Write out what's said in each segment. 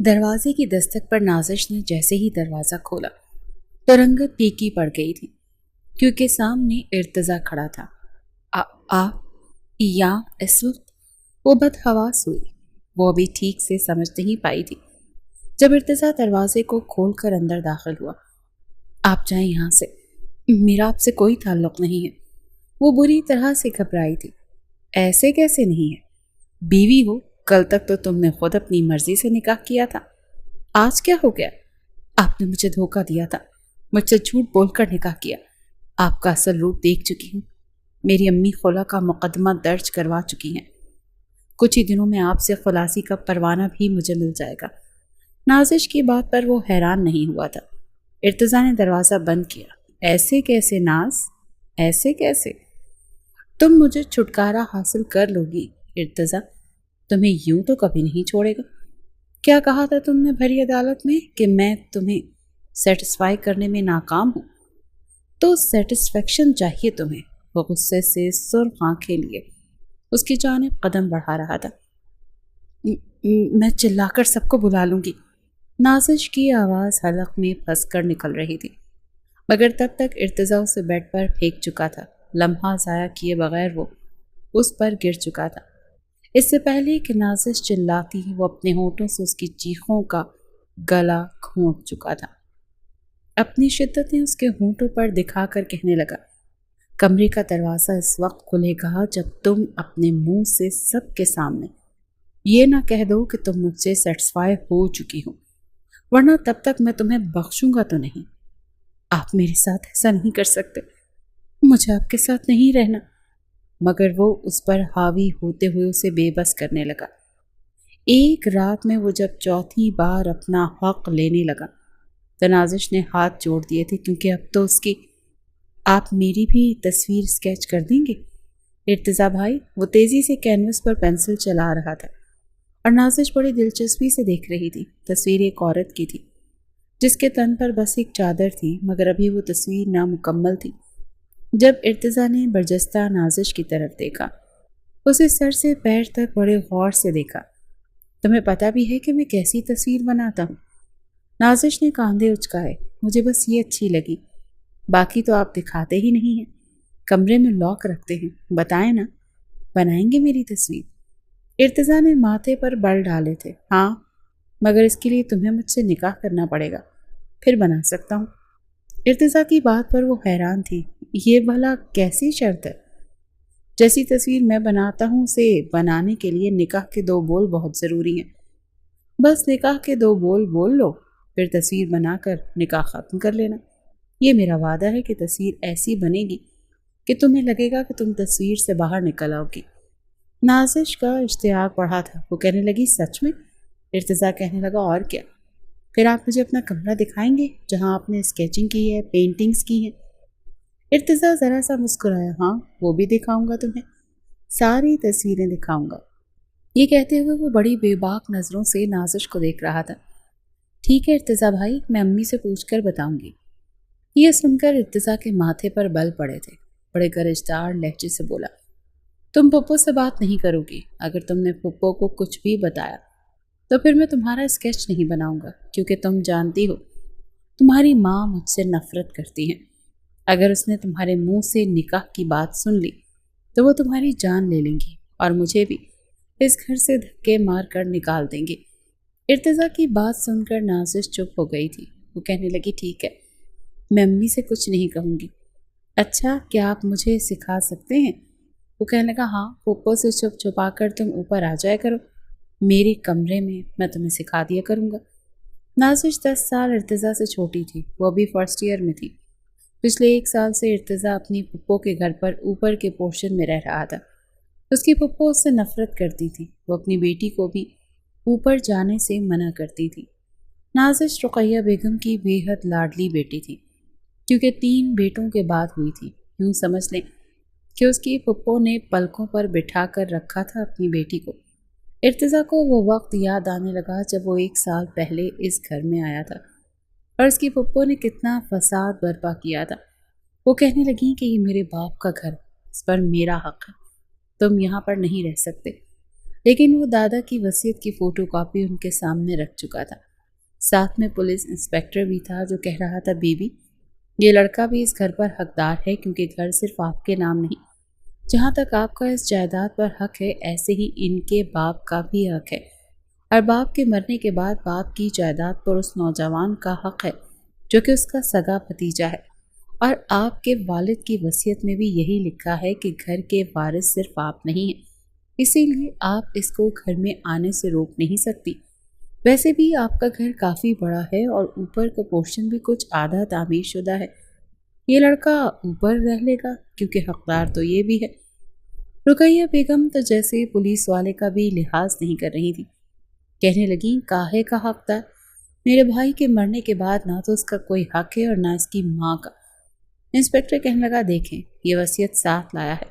دروازے کی دستک پر نازش نے جیسے ہی دروازہ کھولا تو رنگت پھیکی پڑ گئی تھی، کیونکہ سامنے ارتضیٰ کھڑا تھا۔ آپ یا اس وقت وہ بدحواس ہوئی۔ وہ ابھی ٹھیک سے سمجھ نہیں پائی تھی جب ارتضیٰ دروازے کو کھول کر اندر داخل ہوا۔ آپ جائیں یہاں سے، میرا آپ سے کوئی تعلق نہیں ہے۔ وہ بری طرح سے گھبرائی تھی۔ ایسے کیسے نہیں ہے؟ بیوی ہو، کل تک تو تم نے خود اپنی مرضی سے نکاح کیا تھا، آج کیا ہو گیا؟ آپ نے مجھے دھوکہ دیا تھا، مجھ سے جھوٹ بول کر نکاح کیا۔ آپ کا اصل روپ دیکھ چکی ہوں، میری امی خلا کا مقدمہ درج کروا چکی ہیں۔ کچھ ہی دنوں میں آپ سے خلاصی کا پروانہ بھی مجھے مل جائے گا۔ نازش کی بات پر وہ حیران نہیں ہوا تھا۔ ارتضیٰ نے دروازہ بند کیا۔ ایسے کیسے ناز؟ ایسے کیسے؟ تم مجھے چھٹکارا حاصل کر لو گی ارتضیٰ، تمہیں یوں تو کبھی نہیں چھوڑے گا۔ کیا کہا تھا تم نے بھری عدالت میں کہ میں تمہیں سیٹسفائی کرنے میں ناکام ہوں؟ تو سیٹسفیکشن چاہیے تمہیں۔ وہ غصے سے سرخ آنکھیں لیے اس کی جانب قدم بڑھا رہا تھا۔ میں چلا کر سب کو بلا لوں گی۔ نازش کی آواز حلق میں پھنس کر نکل رہی تھی، مگر تب تک ارتضیٰ اسے بیڈ پر پھینک چکا تھا۔ لمحہ ضائع کیے بغیر وہ اس پر گر چکا تھا۔ اس سے پہلے کہ نازش چلاتی، وہ اپنے ہونٹوں سے اس کی چیخوں کا گلا گھونٹ چکا تھا۔ اپنی شدتیں اس کے ہونٹوں پر دکھا کر کہنے لگا، کمرے کا دروازہ اس وقت کھلے گا جب تم اپنے منہ سے سب کے سامنے یہ نہ کہہ دو کہ تم مجھ سے سیٹسفائی ہو چکی ہو، ورنہ تب تک میں تمہیں بخشوں گا تو نہیں۔ آپ میرے ساتھ ایسا نہیں کر سکتے، مجھے آپ کے ساتھ نہیں رہنا۔ مگر وہ اس پر حاوی ہوتے ہوئے اسے بے بس کرنے لگا۔ ایک رات میں وہ جب چوتھی بار اپنا حق لینے لگا تو نازش نے ہاتھ جوڑ دیے تھے، کیونکہ اب تو اس کی آپ میری بھی تصویر اسکیچ کر دیں گے ارتضیٰ بھائی؟ وہ تیزی سے کینوس پر پینسل چلا رہا تھا اور نازش بڑی دلچسپی سے دیکھ رہی تھی۔ تصویر ایک عورت کی تھی جس کے تن پر بس ایک چادر تھی، مگر ابھی وہ تصویر نامکمل تھی۔ جب ارتضیٰ نے برجستہ نازش کی طرف دیکھا، اسے سر سے پیر تک بڑے غور سے دیکھا۔ تمہیں پتہ بھی ہے کہ میں کیسی تصویر بناتا ہوں؟ نازش نے کاندھے اچکائے۔ مجھے بس یہ اچھی لگی، باقی تو آپ دکھاتے ہی نہیں ہیں، کمرے میں لاک رکھتے ہیں۔ بتائیں نا، بنائیں گے میری تصویر؟ ارتضیٰ نے ماتھے پر بل ڈالے تھے۔ ہاں، مگر اس کے لیے تمہیں مجھ سے نکاح کرنا پڑے گا، پھر بنا سکتا ہوں۔ ارتضیٰ کی بات پر وہ حیران تھی۔ یہ بھلا کیسی شرط ہے؟ جیسی تصویر میں بناتا ہوں اسے بنانے کے لیے نکاح کے 2 بول بہت ضروری ہیں۔ بس نکاح کے 2 بول بول لو، پھر تصویر بنا کر نکاح ختم کر لینا۔ یہ میرا وعدہ ہے کہ تصویر ایسی بنے گی کہ تمہیں لگے گا کہ تم تصویر سے باہر نکل آؤ گی۔ نازش کا اشتیاق بڑھا تھا۔ وہ کہنے لگی، سچ میں؟ ارتضیٰ کہنے لگا، اور کیا؟ پھر آپ مجھے اپنا کمرہ دکھائیں گے جہاں آپ نے اسکیچنگ کی ہے، پینٹنگز کی ہیں؟ ارتضیٰ ذرا سا مسکرایا۔ ہاں، وہ بھی دکھاؤں گا تمہیں، ساری تصویریں دکھاؤں گا۔ یہ کہتے ہوئے وہ بڑی بے باک نظروں سے نازش کو دیکھ رہا تھا۔ ٹھیک ہے ارتضیٰ بھائی، میں امی سے پوچھ کر بتاؤں گی۔ یہ سن کر ارتضیٰ کے ماتھے پر بل پڑے تھے۔ بڑے گرجدار لہجے سے بولا، تم پھپھو سے بات نہیں کرو گی۔ اگر تم نے پھپھو کو کچھ بھی بتایا تو پھر میں تمہارا اسکیچ نہیں بناؤں گا، کیونکہ تم جانتی ہو تمہاری ماں مجھ سے نفرت کرتی ہیں۔ اگر اس نے تمہارے منہ سے نکاح کی بات سن لی تو وہ تمہاری جان لے لیں گی اور مجھے بھی اس گھر سے دھکے مار کر نکال دیں گے۔ ارتضیٰ کی بات سن کر نازش چپ ہو گئی تھی۔ وہ کہنے لگی، ٹھیک ہے، میں امی سے کچھ نہیں کہوں گی۔ اچھا، کیا آپ مجھے سکھا سکتے ہیں؟ وہ کہنے لگا، ہاں، پھپھو سے چھپ چھپا کر تم اوپر آ جایا کرو میرے کمرے میں تمہیں سکھا دیا کروں گا۔ نازش 10 سال ارتضیٰ سے چھوٹی تھی۔ وہ ابھی فرسٹ ایئر میں تھی۔ پچھلے 1 سال سے ارتضیٰ اپنی پھپھو کے گھر پر اوپر کے پورشن میں رہ رہا تھا۔ اس کی پھپھو اس سے نفرت کرتی تھی۔ وہ اپنی بیٹی کو بھی اوپر جانے سے منع کرتی تھی۔ نازش رقیہ بیگم کی بے حد لاڈلی بیٹی تھی، کیونکہ 3 بیٹوں کے بعد ہوئی تھی۔ یوں سمجھ لیں کہ اس کی پھپھو نے پلکوں پر بٹھا کر رکھا تھا اپنی بیٹی کو۔ ارتضیٰ کو وہ وقت یاد آنے لگا جب وہ 1 سال پہلے اس گھر میں آیا تھا اور اس کی پھپھو نے کتنا فساد برپا کیا تھا۔ وہ کہنے لگی کہ یہ میرے باپ کا گھر، اس پر میرا حق ہے، تم یہاں پر نہیں رہ سکتے۔ لیکن وہ دادا کی وصیت کی فوٹو کاپی ان کے سامنے رکھ چکا تھا۔ ساتھ میں پولیس انسپیکٹر بھی تھا جو کہہ رہا تھا، بی بی، یہ لڑکا بھی اس گھر پر حقدار ہے کیونکہ گھر صرف آپ کے نام نہیں، جہاں تک آپ کا اس جائیداد پر حق ہے ایسے ہی ان کے باپ کا بھی حق ہے، اور باپ کے مرنے کے بعد باپ کی جائیداد پر اس نوجوان کا حق ہے جو کہ اس کا سگا بھتیجا ہے، اور آپ کے والد کی وصیت میں بھی یہی لکھا ہے کہ گھر کے وارث صرف آپ نہیں ہیں، اسی لیے آپ اس کو گھر میں آنے سے روک نہیں سکتی۔ ویسے بھی آپ کا گھر کافی بڑا ہے اور اوپر کا پورشن بھی کچھ آدھا تعمیر شدہ ہے، یہ لڑکا اوپر رہ لے گا کیونکہ حقدار تو یہ بھی ہے۔ رقیہ بیگم تو جیسے پولیس والے کا بھی لحاظ نہیں کر رہی تھی، کہنے لگیں، کاہے کا حقدار؟ میرے بھائی کے مرنے کے بعد نہ تو اس کا کوئی حق ہے اور نہ اس کی ماں کا۔ انسپیکٹر کہنے لگا، دیکھیں یہ وصیت ساتھ لایا ہے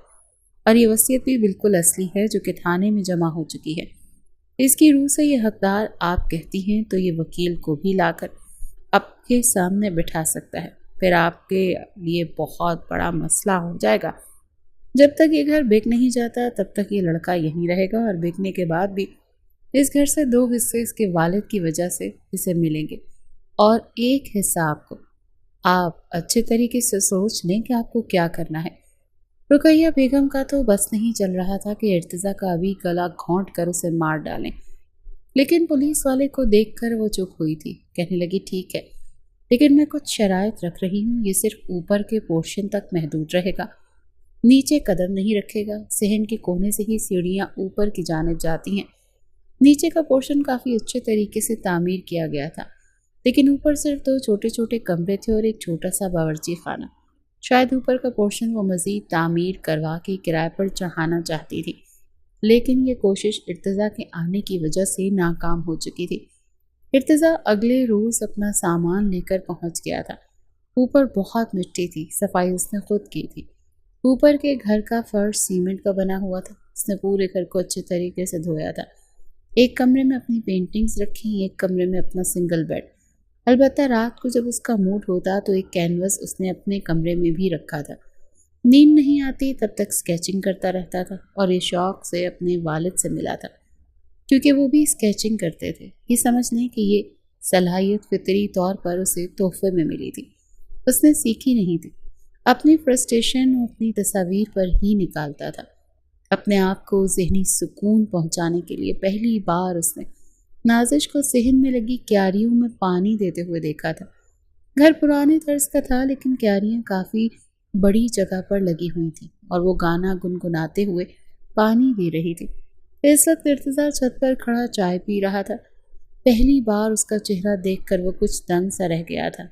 اور یہ وصیت بھی بالکل اصلی ہے جو کہ تھانے میں جمع ہو چکی ہے، اس کی روح سے یہ حقدار آپ کہتی ہیں تو یہ وکیل کو بھی لا کر آپ کے سامنے بٹھا سکتا ہے، پھر آپ کے لیے بہت بڑا مسئلہ ہو جائے گا۔ جب تک یہ گھر بک نہیں جاتا تب تک یہ لڑکا یہیں رہے گا اور بکنے کے بعد بھی اس گھر سے 2 حصے اس کے والد کی وجہ سے اسے ملیں گے اور 1 حصہ آپ کو۔ آپ اچھے طریقے سے سوچ لیں کہ آپ کو کیا کرنا ہے۔ رقیہ بیگم کا تو بس نہیں چل رہا تھا کہ ارتضیٰ کا ابھی گلا گھونٹ کر اسے مار ڈالیں، لیکن پولیس والے کو دیکھ کر وہ چپ ہوئی تھی، کہنے لگی، ٹھیک ہے، لیکن میں کچھ شرائط رکھ رہی ہوں، یہ صرف اوپر کے پورشن تک محدود رہے گا، نیچے قدم نہیں رکھے گا، صحن کے کونے سے ہی سیڑھیاں اوپر کی جانب جاتی ہیں، نیچے کا پورشن کافی اچھے طریقے سے تعمیر کیا گیا تھا، لیکن اوپر صرف 2 چھوٹے چھوٹے کمرے تھے اور ایک چھوٹا سا باورچی خانہ، شاید اوپر کا پورشن وہ مزید تعمیر کروا کے کرائے پر چڑھانا چاہتی تھی، لیکن یہ کوشش ارتضیٰ کے آنے کی وجہ سے ناکام ہو چکی تھی۔ ارتضیٰ اگلے روز اپنا سامان لے کر پہنچ گیا تھا، اوپر بہت مٹی تھی، صفائی اس نے خود کی تھی، اوپر کے گھر کا فرش سیمنٹ کا بنا ہوا تھا، اس نے پورے گھر کو اچھے طریقے سے دھویا تھا، ایک کمرے میں اپنی پینٹنگز رکھی، ایک کمرے میں اپنا سنگل بیڈ، البتہ رات کو جب اس کا موڈ ہوتا تو ایک کینوس اس نے اپنے کمرے میں بھی رکھا تھا، نیند نہیں آتی تب تک اسکیچنگ کرتا رہتا تھا اور یہ شوق سے اپنے والد سے ملا تھا کیونکہ وہ بھی اسکیچنگ کرتے تھے، یہ سمجھ لیں کہ یہ صلاحیت فطری طور پر اسے تحفے میں ملی تھی، اس نے سیکھی نہیں تھی، اپنی فرسٹریشن اور اپنی تصاویر پر ہی نکالتا تھا، اپنے آپ کو ذہنی سکون پہنچانے کے لیے پہلی بار اس نے نازش کو صحن میں لگی کیاریوں میں پانی دیتے ہوئے دیکھا تھا۔ گھر پرانے طرز کا تھا لیکن کیاریاں کافی بڑی جگہ پر لگی ہوئی تھیں اور وہ گانا گنگناتے ہوئے پانی دے رہی تھی۔ اس وقت ارتضیٰ چھت پر کھڑا چائے پی رہا تھا، پہلی بار اس کا چہرہ دیکھ کر وہ کچھ دنگ سا رہ گیا تھا،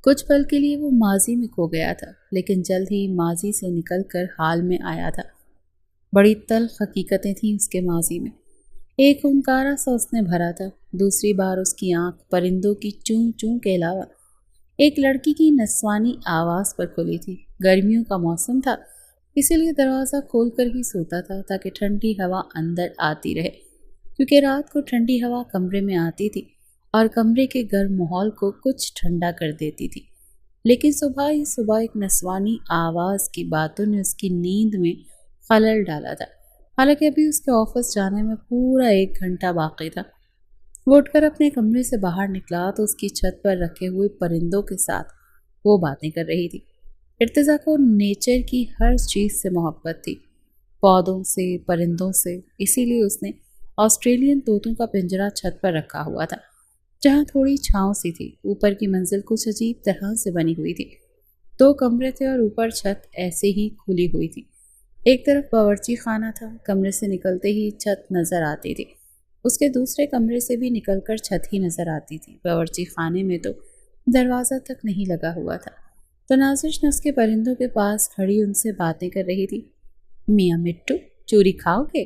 کچھ پل کے لیے وہ ماضی میں کھو گیا تھا لیکن جلد ہی ماضی سے نکل کر حال میں آیا تھا، بڑی تلخ حقیقتیں تھیں اس کے ماضی میں، ایک ہنکارا سا اس نے بھرا تھا، دوسری بار اس کی آنکھ پرندوں کی چوں چوں کے علاوہ ایک لڑکی کی نسوانی آواز پر کھلی تھی، گرمیوں کا موسم تھا اسی لیے دروازہ کھول کر ہی سوتا تھا تاکہ ٹھنڈی ہوا اندر آتی رہے، کیونکہ رات کو ٹھنڈی ہوا کمرے میں آتی تھی اور کمرے کے گرم ماحول کو کچھ ٹھنڈا کر دیتی تھی، لیکن صبح ہی صبح ایک نسوانی آواز کی باتوں نے اس کی نیند میں خلل ڈالا تھا، حالانکہ ابھی اس کے آفس جانے میں پورا 1 گھنٹہ باقی تھا۔ وہ اٹھ کر اپنے کمرے سے باہر نکلا تو اس کی چھت پر رکھے ہوئے پرندوں کے ساتھ وہ باتیں کر رہی تھی۔ ارتضیٰ کو نیچر کی ہر چیز سے محبت تھی، پودوں سے، پرندوں سے، اسی لیے اس نے آسٹریلین طوطوں کا پنجرا چھت پر رکھا ہوا تھا جہاں تھوڑی چھاؤں سی تھی، اوپر کی منزل کچھ عجیب طرح سے بنی ہوئی تھی، 2 کمرے تھے اور اوپر چھت ایسے ہی کھلی ہوئی تھی، ایک طرف باورچی خانہ تھا، کمرے سے نکلتے ہی چھت نظر آتی تھی، اس کے دوسرے کمرے سے بھی نکل کر چھت ہی نظر آتی تھی، باورچی خانے میں تو دروازہ تک نہیں لگا ہوا تھا، تو نازش نے اس کے پرندوں کے پاس کھڑی ان سے باتیں کر رہی تھی۔ میاں مٹو، چوری کھاؤ گے؟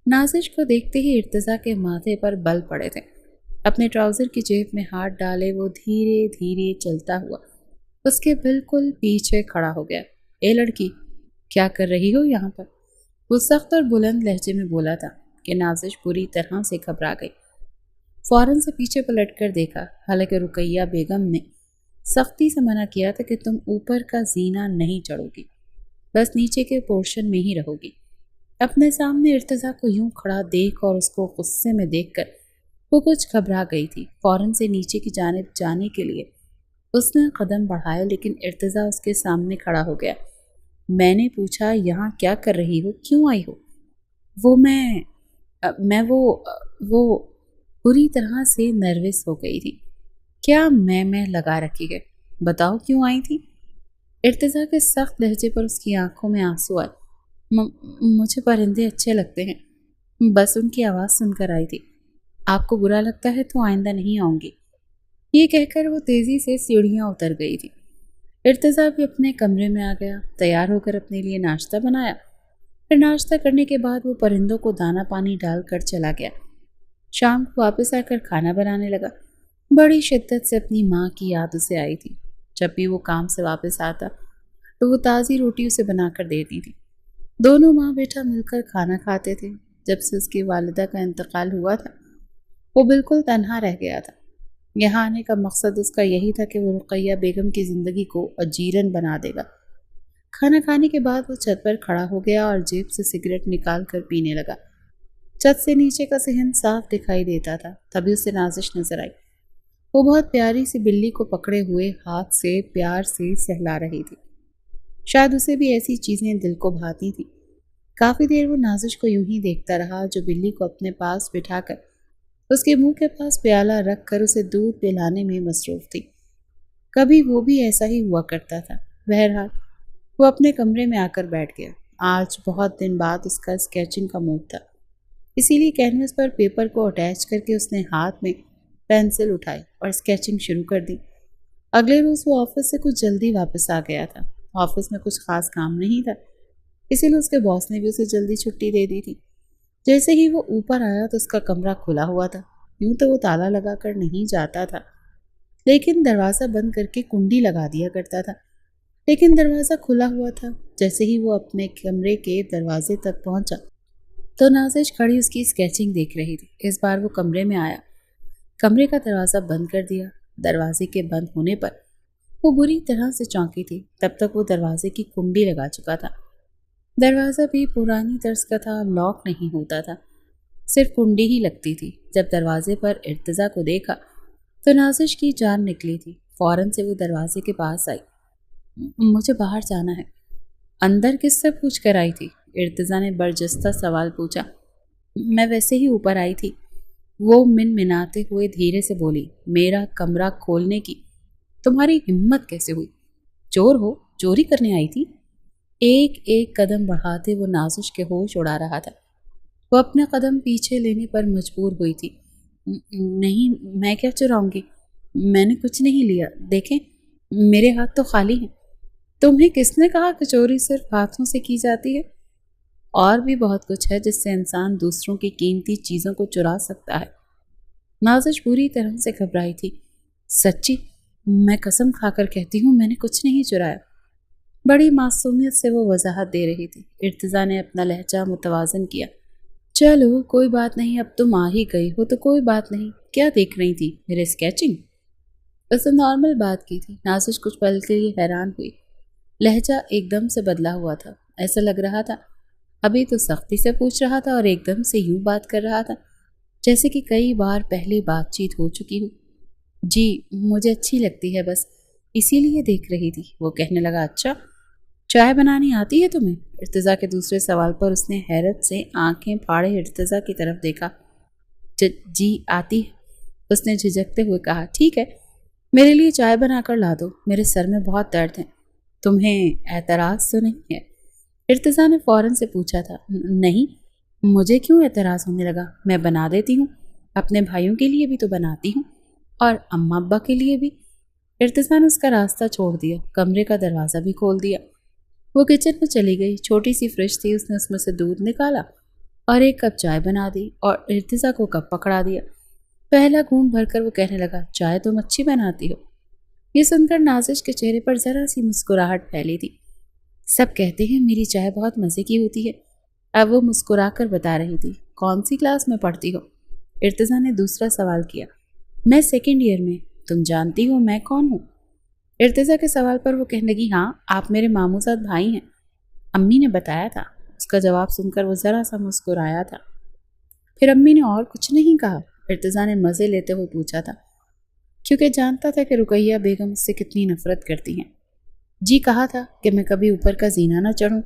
نازش کو دیکھتے ہی ارتضیٰ کے ماتھے پر بل پڑے تھے، اپنے ٹراؤزر کی جیب میں ہاتھ ڈالے وہ دھیرے دھیرے چلتا ہوا اس کے بالکل پیچھے کھڑا ہو گیا۔ اے لڑکی، کیا کر رہی ہو یہاں پر؟ وہ سخت اور بلند لہجے میں بولا تھا کہ نازش بری طرح سے گھبرا گئی، فوراً سے پیچھے پلٹ کر دیکھا، حالانکہ رقیہ بیگم نے سختی سے منع کیا تھا کہ تم اوپر کا زینہ نہیں چڑھو گی، بس نیچے کے پورشن میں ہی رہو گی۔ اپنے سامنے ارتضیٰ کو یوں کھڑا دیکھ اور اس کو غصے میں دیکھ کر وہ کچھ گھبرا گئی تھی۔ فوراً سے نیچے کی جانب جانے کے لیے اس نے قدم بڑھائے، لیکن ارتضیٰ اس کے سامنے کھڑا ہو گیا۔ میں نے پوچھا یہاں کیا کر رہی ہو، کیوں آئی ہو؟ وہ پوری طرح سے نروس ہو گئی تھی۔ کیا میں لگا رکھی ہے، بتاؤ کیوں آئی تھی؟ ارتضیٰ کے سخت لہجے پر اس کی آنکھوں میں آنسو آئے۔ مجھے پرندے اچھے لگتے ہیں، بس ان کی آواز سن کر آئی تھی۔ آپ کو برا لگتا ہے تو آئندہ نہیں آؤں گی۔ یہ کہہ کر وہ تیزی سے سیڑھیاں اتر گئی تھی۔ ارتضیٰ بھی اپنے کمرے میں آ گیا، تیار ہو کر اپنے لیے ناشتہ بنایا۔ پھر ناشتہ کرنے کے بعد وہ پرندوں کو دانہ پانی ڈال کر چلا گیا۔ شام کو واپس آ کر کھانا بنانے لگا۔ بڑی شدت سے اپنی ماں کی یاد اسے آئی تھی۔ جب بھی وہ کام سے واپس آتا تو وہ تازی روٹی اسے بنا کر دیتی تھی۔ دونوں ماں بیٹا مل کر کھانا کھاتے تھے۔ جب سے اس کی والدہ کا انتقال ہوا تھا وہ بالکل تنہا رہ گیا تھا۔ یہاں آنے کا مقصد اس کا یہی تھا کہ وہ رقیہ بیگم کی زندگی کو اجیرن بنا دے گا۔ کھانا کھانے کے بعد وہ چھت پر کھڑا ہو گیا اور جیب سے سگریٹ نکال کر پینے لگا۔ چھت سے نیچے کا صحن صاف دکھائی دیتا تھا۔ تبھی اسے نازش نظر آئی۔ وہ بہت پیاری سی بلی کو پکڑے ہوئے ہاتھ سے پیار سے سہلا رہی تھی۔ شاید اسے بھی ایسی چیزیں دل کو بھاتی تھیں۔ کافی دیر وہ نازش کو یوں ہی دیکھتا رہا، جو بلی کو اپنے پاس بٹھا کر اس کے منہ کے پاس پیالہ رکھ کر اسے دودھ پلانے میں مصروف تھی۔ کبھی وہ بھی ایسا ہی ہوا کرتا تھا۔ بہرحال وہ اپنے کمرے میں آ کر بیٹھ گیا۔ آج بہت دن بعد اس کا اسکیچنگ کا موڈ تھا، اسی لیے کینوس پر پیپر کو اٹیچ کر کے اس نے ہاتھ میں پینسل اٹھائی اور اسکیچنگ شروع کر دی۔ اگلے روز وہ آفس سے کچھ جلدی واپس آ گیا تھا۔ آفس میں کچھ خاص کام نہیں تھا، اسی لیے اس کے باس نے بھی اسے جلدی چھٹی دے دی تھی۔ جیسے ہی وہ اوپر آیا تو اس کا کمرہ کھلا ہوا تھا۔ یوں تو وہ تالا لگا کر نہیں جاتا تھا، لیکن دروازہ بند کر کے کنڈی لگا دیا کرتا تھا۔ لیکن دروازہ کھلا ہوا تھا۔ جیسے ہی وہ اپنے کمرے کے دروازے تک پہنچا تو نازش کھڑی اس کی اسکیچنگ دیکھ رہی تھی۔ اس بار وہ کمرے میں آیا، کمرے کا دروازہ بند کر دیا۔ دروازے کے بند ہونے پر وہ بری طرح سے چونکی تھی۔ تب تک وہ دروازے کی کنڈی لگا چکا تھا۔ دروازہ بھی پرانی طرز کا تھا، لاک نہیں ہوتا تھا، صرف کنڈی ہی لگتی تھی۔ جب دروازے پر ارتضیٰ کو دیکھا تو نازش کی جان نکلی تھی۔ فوراً سے وہ دروازے کے پاس آئی۔ مجھے باہر جانا ہے۔ اندر کس سے پوچھ کر آئی تھی؟ ارتضیٰ نے برجستہ سوال پوچھا۔ میں ویسے ہی اوپر آئی تھی، وہ منمناتے ہوئے دھیرے سے بولی۔ میرا کمرہ کھولنے کی تمہاری ہمت کیسے ہوئی؟ چور ہو، چوری کرنے آئی تھی؟ ایک ایک قدم بڑھاتے وہ نازش کے ہوش اڑا رہا تھا۔ وہ اپنا قدم پیچھے لینے پر مجبور ہوئی تھی۔ نہیں، میں کیا چراؤں گی؟ میں نے کچھ نہیں لیا، دیکھیں میرے ہاتھ تو خالی ہیں۔ تمہیں کس نے کہا کہ چوری صرف ہاتھوں سے کی جاتی ہے؟ اور بھی بہت کچھ ہے جس سے انسان دوسروں کی قیمتی چیزوں کو چرا سکتا ہے۔ نازش بری طرح سے گھبرائی تھی۔ سچی، میں قسم کھا کر کہتی ہوں میں نے کچھ نہیں چرایا۔ بڑی معصومیت سے وہ وضاحت دے رہی تھی۔ ارتضیٰ نے اپنا لہجہ متوازن کیا۔ چلو کوئی بات نہیں، اب تم آ ہی گئی ہو تو کوئی بات نہیں۔ کیا دیکھ رہی تھی؟ میرے اسکیچنگ؟ اس نے نارمل بات کی تھی۔ نازش کچھ پل کے لیے حیران ہوئی۔ لہجہ ایک دم سے بدلا ہوا تھا۔ ایسا لگ رہا تھا ابھی تو سختی سے پوچھ رہا تھا اور ایک دم سے یوں بات کر رہا تھا جیسے کہ کئی بار پہلے بات چیت ہو چکی ہو۔ جی مجھے اچھی لگتی ہے، بس اسی لیے دیکھ رہی تھی۔ وہ کہنے لگا، اچھا چائے بنانی آتی ہے تمہیں؟ ارتضیٰ کے دوسرے سوال پر اس نے حیرت سے آنکھیں پھاڑے ارتضیٰ کی طرف دیکھا۔ جی آتی ہے، اس نے جھجکتے ہوئے کہا۔ ٹھیک ہے، میرے لیے چائے بنا کر لا دو، میرے سر میں بہت درد ہے۔ تمہیں اعتراض تو نہیں ہے؟ ارتضیٰ نے فوراً سے پوچھا تھا۔ نہیں، مجھے کیوں اعتراض ہونے لگا؟ میں بنا دیتی ہوں، اپنے بھائیوں کے لیے بھی تو بناتی ہوں، اور اماں ابا کے لیے بھی۔ ارتضیٰ نے اس کا راستہ چھوڑ دیا، کمرے کا دروازہ بھی کھول دیا۔ وہ کچن میں چلی گئی۔ چھوٹی سی فریج تھی، اس نے اس میں سے دودھ نکالا اور ایک کپ چائے بنا دی اور ارتضیٰ کو کپ پکڑا دیا۔ پہلا گھونٹ بھر کر وہ کہنے لگا، چائے تم اچھی بناتی ہو۔ یہ سن کر نازش کے چہرے پر ذرا سی مسکراہٹ پھیلی تھی۔ سب کہتے ہیں میری چائے بہت مزے کی ہوتی ہے۔ اب وہ مسکرا کر بتا رہی تھی۔ کون سی کلاس میں پڑھتی ہو؟ ارتضیٰ نے دوسرا سوال کیا۔ میں سیکنڈ ایئر میں۔ تم جانتی ہو میں کون ہوں؟ ارتضیٰ کے سوال پر وہ کہنے لگی، ہاں آپ میرے ماموں زاد بھائی ہیں، امی نے بتایا تھا۔ اس کا جواب سن کر وہ ذرا سا مسکرایا تھا۔ پھر امی نے اور کچھ نہیں کہا؟ ارتضیٰ نے مزے لیتے ہوئے پوچھا تھا، کیونکہ جانتا تھا کہ رقیہ بیگم اس سے کتنی نفرت کرتی ہیں۔ جی کہا تھا کہ میں کبھی اوپر کا زینہ نہ چڑھوں،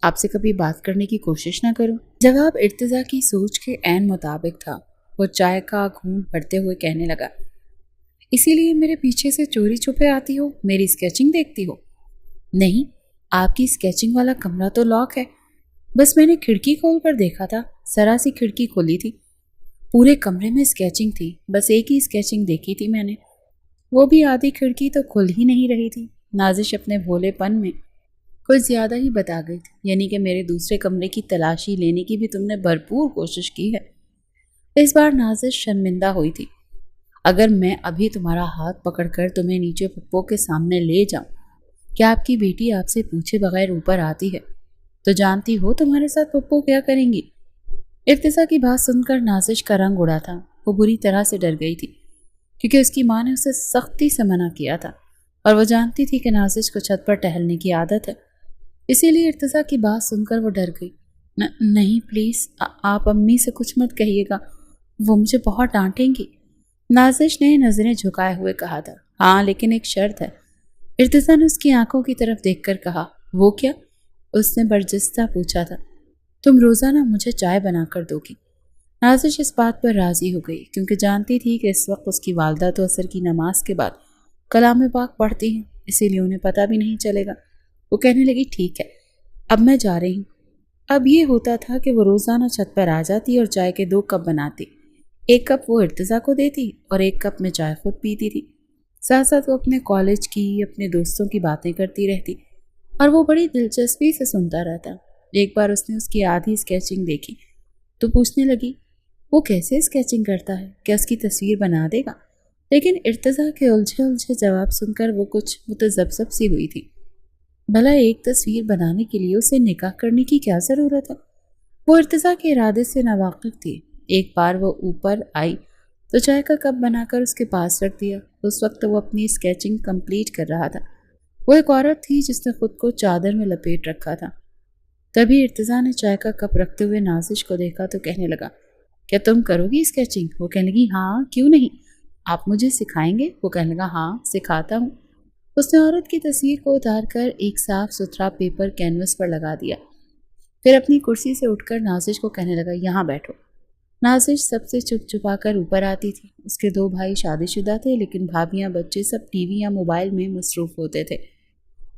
آپ سے کبھی بات کرنے کی کوشش نہ کروں۔ جواب ارتضیٰ کی سوچ کے عین مطابق تھا۔ وہ چائے کا گھونٹ بھرتے ہوئے کہنے لگا، اسی لیے میرے پیچھے سے چوری چھپے آتی ہو، میری اسکیچنگ دیکھتی ہو؟ نہیں، آپ کی اسکیچنگ والا کمرہ تو لاک ہے، بس میں نے کھڑکی کھول کر دیکھا تھا، ذرا سی کھڑکی کھولی تھی، پورے کمرے میں اسکیچنگ تھی، بس ایک ہی اسکیچنگ دیکھی تھی میں نے، وہ بھی آدھی کھڑکی تو کھل ہی نہیں رہی تھی۔ نازش اپنے بھولے پن میں کچھ زیادہ ہی بتا گئی تھی، یعنی کہ میرے دوسرے کمرے کی تلاشی لینے کی بھی تم نے بھرپور کوشش کی ہے۔ اس بار نازش شرمندہ ہوئی تھی۔ اگر میں ابھی تمہارا ہاتھ پکڑ کر تمہیں نیچے پپو کے سامنے لے جاؤں کہ آپ کی بیٹی آپ سے پوچھے بغیر اوپر آتی ہے تو جانتی ہو تمہارے ساتھ پپو کیا کریں گی؟ ارتضیٰ کی بات سن کر نازش کا رنگ اڑا تھا۔ وہ بری طرح سے ڈر گئی تھی کیونکہ اس کی ماں نے اسے سختی سے منع کیا تھا اور وہ جانتی تھی کہ نازش کو چھت پر ٹہلنے کی عادت ہے، اسی لیے ارتضیٰ کی بات سن کر وہ ڈر گئی۔ نہیں پلیز، آپ امی سے کچھ مت کہیے گا، وہ مجھے بہت ڈانٹیں گی، نازش نے نظریں جھکائے ہوئے کہا تھا۔ ہاں لیکن ایک شرط ہے، ارتضیٰ نے اس کی آنکھوں کی طرف دیکھ کر کہا۔ وہ کیا؟ اس نے برجستہ پوچھا تھا۔ تم روزانہ مجھے چائے بنا کر دو گی۔ نازش اس بات پر راضی ہو گئی کیونکہ جانتی تھی کہ اس وقت اس کی والدہ تو عصر کی نماز کے بعد کلام پاک پڑھتی ہیں، اسی لیے انہیں پتہ بھی نہیں چلے گا۔ وہ کہنے لگی، ٹھیک ہے، اب میں جا رہی ہوں۔ اب یہ ہوتا تھا کہ وہ روزانہ چھت پر آ جاتی اور چائے کے 2 کپ بناتی، ایک کپ وہ ارتضیٰ کو دیتی اور ایک کپ میں چائے خود پیتی تھی۔ ساتھ ساتھ وہ اپنے کالج کی، اپنے دوستوں کی باتیں کرتی رہتی اور وہ بڑی دلچسپی سے سنتا رہتا۔ ایک بار اس نے اس کی آدھی اسکیچنگ دیکھی تو پوچھنے لگی، وہ کیسے اسکیچنگ کرتا ہے؟ کیا اس کی تصویر بنا دے گا؟ لیکن ارتضیٰ کے الجھے جواب سن کر وہ کچھ متذبذب سی ہوئی تھی۔ بھلا ایک تصویر بنانے کے لیے اسے نکاح کرنے کی کیا ضرورت ہے؟ وہ ارتضیٰ کے ارادے سے ناواقف تھی۔ ایک بار وہ اوپر آئی تو چائے کا کپ بنا کر اس کے پاس رکھ دیا۔ اس وقت وہ اپنی اسکیچنگ کمپلیٹ کر رہا تھا۔ وہ ایک عورت تھی جس نے خود کو چادر میں لپیٹ رکھا تھا۔ تبھی ارتضیٰ نے چائے کا کپ رکھتے ہوئے نازش کو دیکھا تو کہنے لگا، کیا تم کرو گی اسکیچنگ؟ وہ کہنے لگی، ہاں کیوں نہیں، آپ مجھے سکھائیں گے؟ وہ کہنے لگا، ہاں سکھاتا ہوں۔ اس نے عورت کی تصویر کو اتار کر ایک صاف ستھرا پیپر کینوس پر لگا دیا، پھر اپنی کرسی سے اٹھ کر نازش کو کہنے لگا، یہاں بیٹھو۔ نازش سب سے چپ چپا کر اوپر آتی تھی۔ اس کے 2 بھائی شادی شدہ تھے لیکن بھابیاں بچے سب ٹی وی یا موبائل میں مصروف ہوتے تھے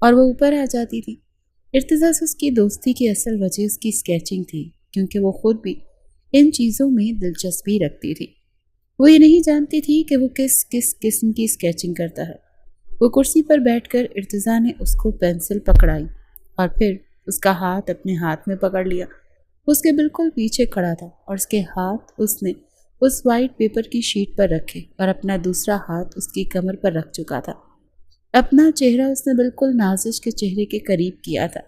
اور وہ اوپر آ جاتی تھی۔ ارتضیٰ سے اس کی دوستی کی اصل وجہ اس کی اسکیچنگ تھی کیونکہ وہ خود بھی ان چیزوں میں دلچسپی رکھتی تھی۔ وہ یہ نہیں جانتی تھی کہ وہ کس قسم کی اسکیچنگ کرتا ہے۔ وہ کرسی پر بیٹھ کر ارتضیٰ نے اس کو پینسل پکڑائی اور پھر اس کا ہاتھ اپنے ہاتھ میں پکڑ لیا۔ اس کے بالکل پیچھے کھڑا تھا اور اس کے ہاتھ اس نے اس وائٹ پیپر کی شیٹ پر رکھے اور اپنا دوسرا ہاتھ اس کی کمر پر رکھ چکا تھا۔ اپنا چہرہ اس نے بالکل نازش کے چہرے کے قریب کیا تھا،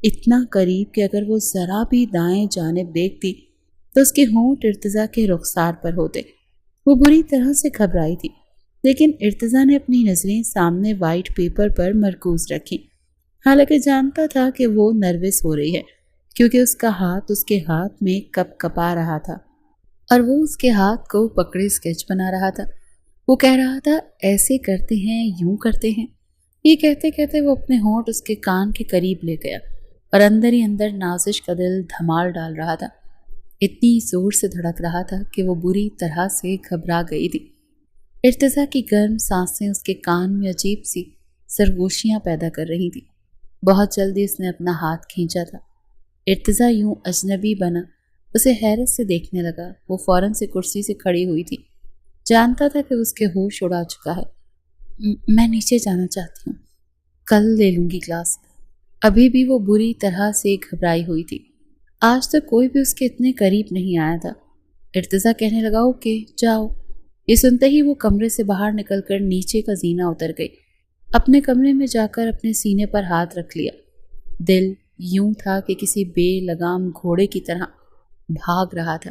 اتنا قریب کہ اگر وہ ذرا بھی دائیں جانب دیکھتی تو اس کے ہونٹ ارتضیٰ کے رخسار پر ہوتے۔ وہ بری طرح سے گھبرائی تھی لیکن ارتضیٰ نے اپنی نظریں سامنے وائٹ پیپر پر مرکوز رکھی، حالانکہ جانتا تھا کہ وہ نروس ہو رہی ہے کیونکہ اس کا ہاتھ اس کے ہاتھ میں کپ کپا رہا تھا اور وہ اس کے ہاتھ کو پکڑے اسکیچ بنا رہا تھا۔ وہ کہہ رہا تھا، ایسے کرتے ہیں، یوں کرتے ہیں۔ یہ کہتے کہتے وہ اپنے ہونٹ اس کے کان کے قریب لے گیا اور اندر ہی اندر نازش کا دل دھمال ڈال رہا تھا۔ اتنی زور سے دھڑک رہا تھا کہ وہ بری طرح سے گھبرا گئی تھی۔ ارتضیٰ کی گرم سانسیں اس کے کان میں عجیب سی سرگوشیاں پیدا کر رہی تھی۔ بہت جلدی اس نے اپنا ہاتھ کھینچا تھا۔ ارتضیٰ یوں اجنبی بنا اسے حیرت سے دیکھنے لگا۔ وہ فوراً سے کرسی سے کھڑی ہوئی تھی، جانتا تھا کہ اس کے ہوش اڑا چکا ہے۔ میں نیچے جانا چاہتی ہوں، کل لے لوں گی کلاس۔ ابھی بھی وہ بری طرح سے گھبرائی ہوئی تھی۔ آج تک کوئی بھی اس کے اتنے قریب نہیں آیا تھا۔ ارتضیٰ کہنے لگا، اوکے جاؤ۔ یہ سنتے ہی وہ کمرے سے باہر نکل کر نیچے کا زینہ اتر گئی۔ اپنے کمرے میں جا کر اپنے سینے پر ہاتھ رکھ لیا۔ دل یوں تھا کہ کسی بے لگام گھوڑے کی طرح بھاگ رہا تھا۔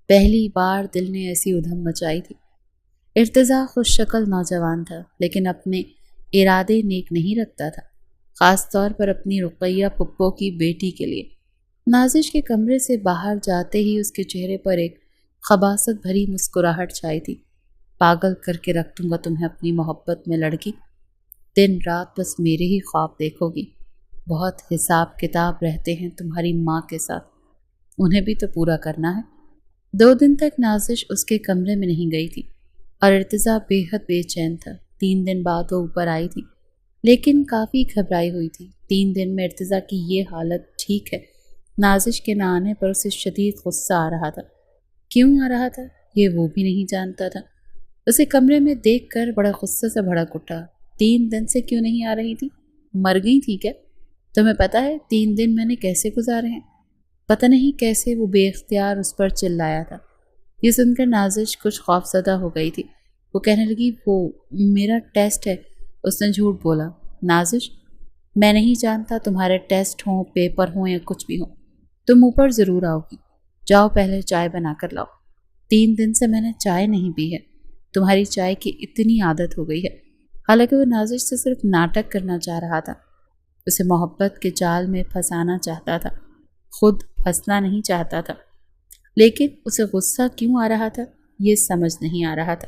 پہلی بار دل نے ایسی ادھم مچائی تھی۔ ارتضیٰ خوش شکل نوجوان تھا لیکن اپنے ارادے نیک نہیں رکھتا تھا، خاص طور پر اپنی رقیہ پھپھو کی بیٹی کے لیے۔ نازش کے کمرے سے باہر جاتے ہی اس کے چہرے پر ایک خباثت بھری مسکراہٹ چھائی تھی۔ پاگل کر کے رکھ دوں گا تمہیں اپنی محبت میں لڑکی، دن رات بس میرے ہی خواب دیکھو گی۔ بہت حساب کتاب رہتے ہیں تمہاری ماں کے ساتھ، انہیں بھی تو پورا کرنا ہے۔ 2 دن تک نازش اس کے کمرے میں نہیں گئی تھی اور ارتضیٰ بے حد بے چین تھا۔ 3 دن بعد وہ اوپر آئی تھی، لیکن کافی گھبرائی ہوئی تھی۔ 3 دن میں ارتضیٰ کی یہ حالت ٹھیک ہے۔ نازش کے نہ آنے پر اسے شدید غصہ آ رہا تھا۔ کیوں آ رہا تھا یہ وہ بھی نہیں جانتا تھا۔ اسے کمرے میں دیکھ کر بڑا غصے سے بھڑک اٹھا۔ 3 دن سے کیوں نہیں آ رہی تھی؟ مر گئی تھی کیا؟ تمہیں پتا ہے 3 دن میں نے کیسے گزارے ہیں؟ پتہ نہیں کیسے وہ بے اختیار اس پر چلایا تھا۔ یہ سن کر نازش کچھ خوفزدہ ہو گئی تھی۔ وہ کہنے لگی، وہ میرا ٹیسٹ ہے۔ اس نے جھوٹ بولا۔ نازش، میں نہیں جانتا تمہارے ٹیسٹ ہوں، پیپر ہوں یا کچھ بھی ہوں، تم اوپر ضرور آؤ گی۔ جاؤ پہلے چائے بنا کر لاؤ۔ 3 دن سے میں نے چائے نہیں پی ہے، تمہاری چائے کی اتنی عادت ہو گئی ہے۔ حالانکہ وہ نازش سے صرف ناٹک کرنا چاہ رہا تھا، اسے محبت کے جال میں پھنسانا چاہتا تھا، خود پھنسنا نہیں چاہتا تھا۔ لیکن اسے غصہ کیوں آ رہا تھا یہ سمجھ نہیں آ رہا تھا۔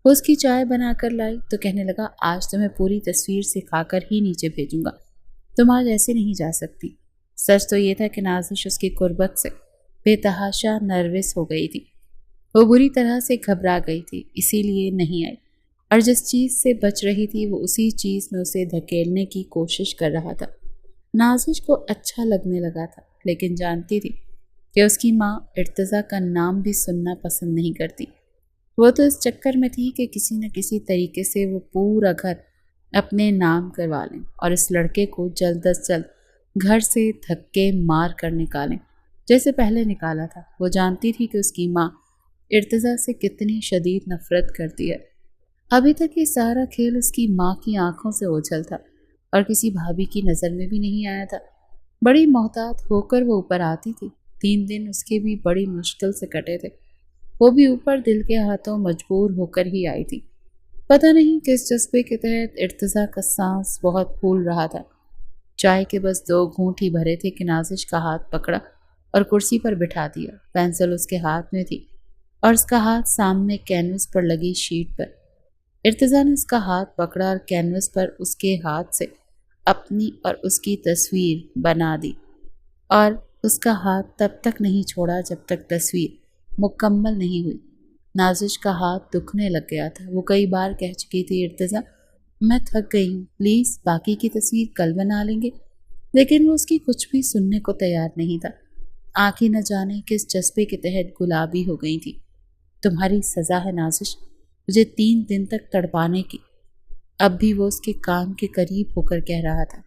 وہ اس کی چائے بنا کر لائی تو کہنے لگا، آج تمہیں پوری تصویر سکھا کر ہی نیچے بھیجوں گا، تم آج ایسے نہیں جا سکتی۔ سچ تو یہ تھا کہ نازش اس کی قربت سے بے تحاشا نروس ہو گئی تھی۔ وہ بری طرح سے گھبرا گئی تھی، اسی لیے نہیں آئی، اور جس چیز سے بچ رہی تھی وہ اسی چیز میں اسے دھکیلنے کی کوشش کر رہا تھا۔ نازش کو اچھا لگنے لگا تھا، لیکن جانتی تھی کہ اس کی ماں ارتضیٰ کا نام بھی سننا پسند نہیں کرتی۔ وہ تو اس چکر میں تھی کہ کسی نہ کسی طریقے سے وہ پورا گھر اپنے نام کروا لیں اور اس لڑکے کو جلد از جلد گھر سے دھکے مار کر نکالیں، جیسے پہلے نکالا تھا۔ وہ جانتی تھی کہ اس کی ماں ارتضیٰ سے کتنی شدید نفرت کرتی ہے۔ ابھی تک یہ سارا کھیل اس کی ماں کی آنکھوں سے اوجھل تھا اور کسی بھابھی کی نظر میں بھی نہیں آیا تھا۔ بڑی محتاط ہو کر وہ اوپر آتی تھی۔ 3 دن اس کے بھی بڑی مشکل سے کٹے تھے۔ وہ بھی اوپر دل کے ہاتھوں مجبور ہو کر ہی آئی تھی۔ پتہ نہیں کس جذبے کے تحت ارتضیٰ کا سانس بہت پھول رہا تھا۔ چائے کے بس 2 گھونٹ ہی بھرے تھے کہ نازش کا ہاتھ پکڑا اور کرسی پر بٹھا دیا۔ پینسل اس کے ہاتھ میں تھی اور اس کا ہاتھ سامنے کینوس پر لگی شیٹ پر۔ ارتضیٰ نے اس کا ہاتھ پکڑا اور کینوس پر اس کے ہاتھ سے اپنی اور اس کی تصویر بنا دی، اور اس کا ہاتھ تب تک نہیں چھوڑا جب تک تصویر مکمل نہیں ہوئی۔ نازش کا ہاتھ دکھنے لگ گیا تھا۔ وہ کئی بار کہہ چکی تھی، ارتضیٰ میں تھک گئی ہوں، پلیز باقی کی تصویر کل بنا لیں گے، لیکن وہ اس کی کچھ بھی سننے کو تیار نہیں تھا۔ آنکھیں نہ جانے کس جذبے کے تحت گلابی ہو گئی تھی۔ تمہاری سزا ہے نازش، مجھے 3 دن تک تڑپانے کی۔ اب بھی وہ اس کے کان کے قریب ہو کر کہہ رہا تھا۔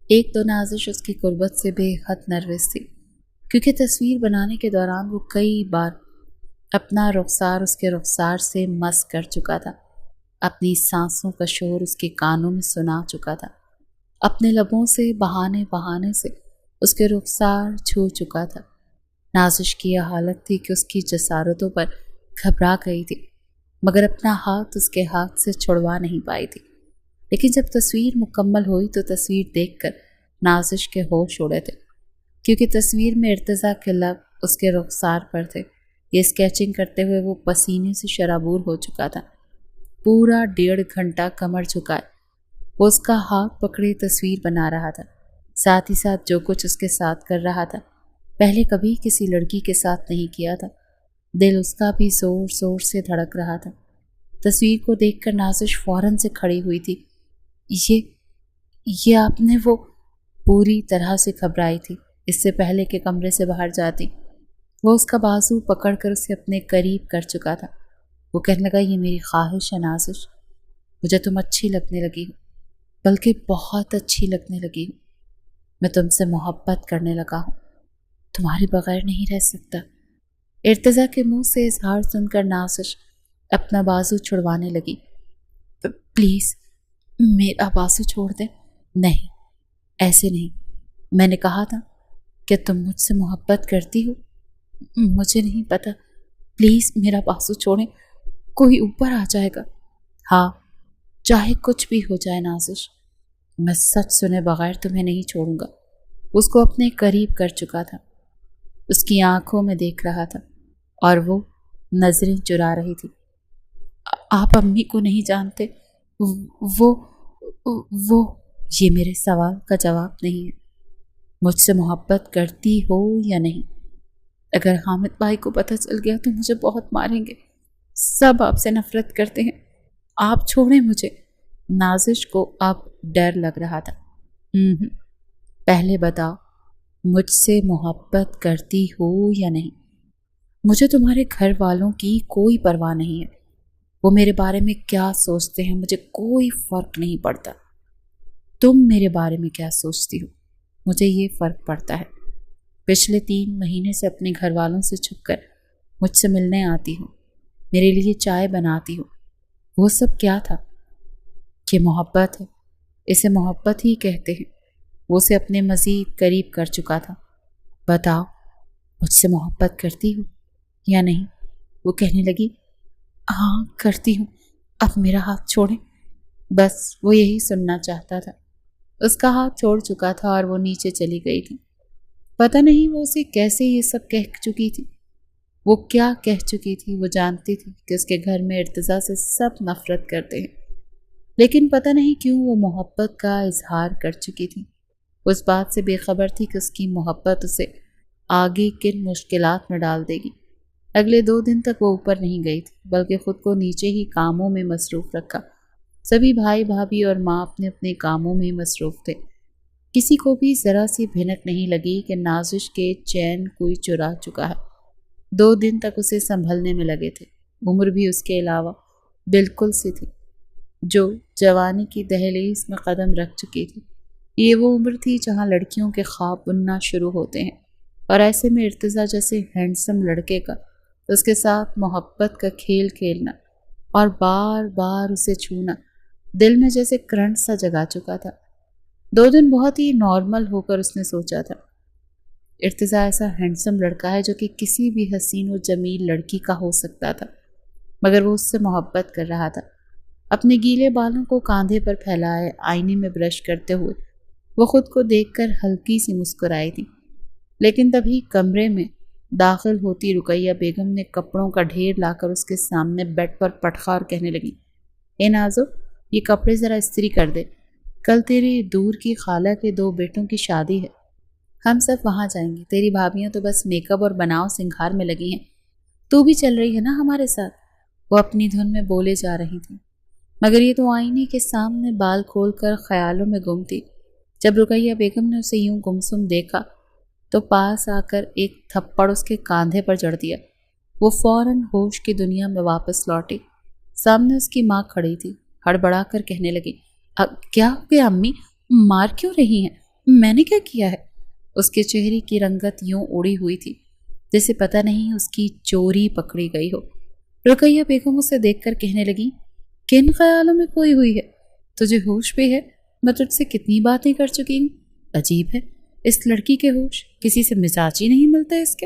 ایک تو نازش اس کی قربت سے بے حد نروس تھی، کیونکہ تصویر بنانے کے دوران وہ کئی بار اپنا رخسار اس کے رخسار سے مس کر چکا تھا، اپنی سانسوں کا شور اس کے کانوں میں سنا چکا تھا، اپنے لبوں سے بہانے بہانے سے اس کے رخسار چھو چکا تھا۔ نازش کی یہ حالت تھی کہ اس کی جسارتوں پر گھبرا گئی تھی، مگر اپنا ہاتھ اس کے ہاتھ سے چھڑوا نہیں پائی تھی۔ لیکن جب تصویر مکمل ہوئی تو تصویر دیکھ کر نازش کے ہوش اڑے تھے، کیونکہ تصویر میں ارتضیٰ کے لب اس کے رخسار پر تھے۔ یہ اسکیچنگ کرتے ہوئے وہ پسینے سے شرابور ہو چکا تھا۔ پورا 1.5 گھنٹہ کمر جھکائے وہ اس کا ہاتھ پکڑے تصویر بنا رہا تھا، ساتھ ہی ساتھ جو کچھ اس کے ساتھ کر رہا تھا پہلے کبھی کسی لڑکی کے ساتھ نہیں کیا تھا۔ دل اس کا بھی زور زور سے دھڑک رہا تھا۔ تصویر کو دیکھ کر نازش فوراً سے کھڑی ہوئی تھی۔ یہ آپ نے وہ پوری طرح سے گھبرائی تھی۔ اس سے پہلے کہ کمرے سے باہر جاتی وہ اس کا بازو پکڑ کر اسے اپنے قریب کر چکا تھا۔ وہ کہنے لگا، یہ میری خواہش ہے نازش، مجھے تم اچھی لگنے لگی ہو، بلکہ بہت اچھی لگنے لگی ہو۔ میں تم سے محبت کرنے لگا ہوں، تمہارے بغیر نہیں رہ سکتا۔ ارتضیٰ کے منہ سے اظہار سن کر نازش اپنا بازو چھڑوانے لگی۔ پلیز میرا بازو چھوڑ دیں۔ نہیں، ایسے نہیں، میں نے کہا تھا کہ تم مجھ سے محبت کرتی ہو۔ مجھے نہیں پتا، پلیز میرا بازو چھوڑیں، کوئی اوپر آ جائے گا۔ ہاں، چاہے کچھ بھی ہو جائے نازش، میں سچ سنے بغیر تمہیں نہیں چھوڑوں گا۔ اس کو اپنے قریب کر چکا تھا۔ اس کی آنکھوں میں دیکھ رہا تھا اور وہ نظریں چرا رہی تھی۔ آپ امی کو نہیں جانتے؟ وہ وہ یہ میرے سوال کا جواب نہیں ہے۔ مجھ سے محبت کرتی ہو یا نہیں؟ اگر حامد بھائی کو پتہ چل گیا تو مجھے بہت ماریں گے۔ سب آپ سے نفرت کرتے ہیں، آپ چھوڑیں مجھے۔ نازش کو اب ڈر لگ رہا تھا۔ پہلے بتاؤ، مجھ سے محبت کرتی ہو یا نہیں؟ مجھے تمہارے گھر والوں کی کوئی پرواہ نہیں ہے، وہ میرے بارے میں کیا سوچتے ہیں مجھے کوئی فرق نہیں پڑتا۔ تم میرے بارے میں کیا سوچتی ہو مجھے یہ فرق پڑتا ہے۔ پچھلے 3 مہینے سے اپنے گھر والوں سے چھپ کر مجھ سے ملنے آتی ہو، میرے لیے چائے بناتی ہو۔ وہ سب کیا تھا؟ یہ محبت ہے، اسے محبت ہی کہتے ہیں۔ وہ اسے اپنے مزید قریب کر چکا تھا۔ بتاؤ، مجھ سے محبت کرتی ہو یا نہیں؟ وہ کہنے لگی، ہاں کرتی ہوں، اب میرا ہاتھ چھوڑیں۔ بس وہ یہی سننا چاہتا تھا۔ اس کا ہاتھ چھوڑ چکا تھا اور وہ نیچے چلی گئی تھی۔ پتہ نہیں وہ اسے کیسے یہ سب کہہ چکی تھی، وہ کیا کہہ چکی تھی۔ وہ جانتی تھی کہ اس کے گھر میں ارتضیٰ سے سب نفرت کرتے ہیں، لیکن پتہ نہیں کیوں وہ محبت کا اظہار کر چکی تھی۔ اس بات سے بے خبر تھی کہ اس کی محبت اسے آگے کن مشکلات میں ڈال دے گی۔ اگلے 2 دن تک وہ اوپر نہیں گئی تھی، بلکہ خود کو نیچے ہی کاموں میں مصروف رکھا۔ سبھی بھائی بھابھی اور ماں اپنے اپنے کاموں میں مصروف تھے۔ کسی کو بھی ذرا سی بھنک نہیں لگی کہ نازش کے چین کوئی چرا چکا ہے۔ 2 دن تک اسے سنبھلنے میں لگے تھے۔ عمر بھی اس کے علاوہ بالکل سی تھی جو جوانی کی دہلیز میں قدم رکھ چکی تھی۔ یہ وہ عمر تھی جہاں لڑکیوں کے خواب بننا شروع ہوتے ہیں، اور ایسے میں ارتضیٰ جیسے ہینڈسم لڑکے کا اس کے ساتھ محبت کا کھیل کھیلنا اور بار بار اسے چھونا دل میں جیسے کرنٹ سا جگا چکا تھا۔ 2 دن بہت ہی نارمل ہو کر اس نے سوچا تھا، ارتضیٰ ایسا ہینڈسم لڑکا ہے جو کہ کسی بھی حسین و جمیل لڑکی کا ہو سکتا تھا، مگر وہ اس سے محبت کر رہا تھا۔ اپنے گیلے بالوں کو کاندھے پر پھیلائے آئینے میں برش کرتے ہوئے وہ خود کو دیکھ کر ہلکی سی مسکرائی تھی، لیکن تبھی کمرے میں داخل ہوتی رقیہ بیگم نے کپڑوں کا ڈھیر لا کر اس کے سامنے بیڈ پر پٹخا اور کہنے لگی، اے نازو، یہ کپڑے ذرا استری کر دے، کل تیری دور کی خالہ کے 2 بیٹوں کی شادی ہے، ہم سب وہاں جائیں گے، تیری بھابیاں تو بس میک اپ اور بناؤ سنگھار میں لگی ہیں، تو بھی چل رہی ہے نا ہمارے ساتھ؟ وہ اپنی دھن میں بولے جا رہی تھی، مگر یہ تو آئینے کے سامنے بال کھول کر خیالوں میں گم تھی۔ جب رقیہ بیگم نے اسے یوں گمسم دیکھا تو پاس آ کر ایک تھپڑ اس کے کاندھے پر جڑ دیا۔ وہ فوراً ہوش کی دنیا میں واپس لوٹی۔ سامنے اس کی ماں کھڑی تھی، ہڑبڑا کر کہنے لگی، کیا ہو گیا امی؟ مار کیوں رہی ہیں؟ میں نے کیا کیا ہے؟ اس کے چہرے کی رنگت یوں اڑی ہوئی تھی جیسے پتہ نہیں اس کی چوری پکڑی گئی ہو۔ رقیہ بیگم اسے دیکھ کر کہنے لگی، کن خیالوں میں کھوئی ہوئی ہے؟ تجھے ہوش بھی ہے؟ میں تجھ سے کتنی باتیں کر چکی ہوں، عجیب ہے اس لڑکی کے ہوش، کسی سے مزاج ہی نہیں ملتا اس کے۔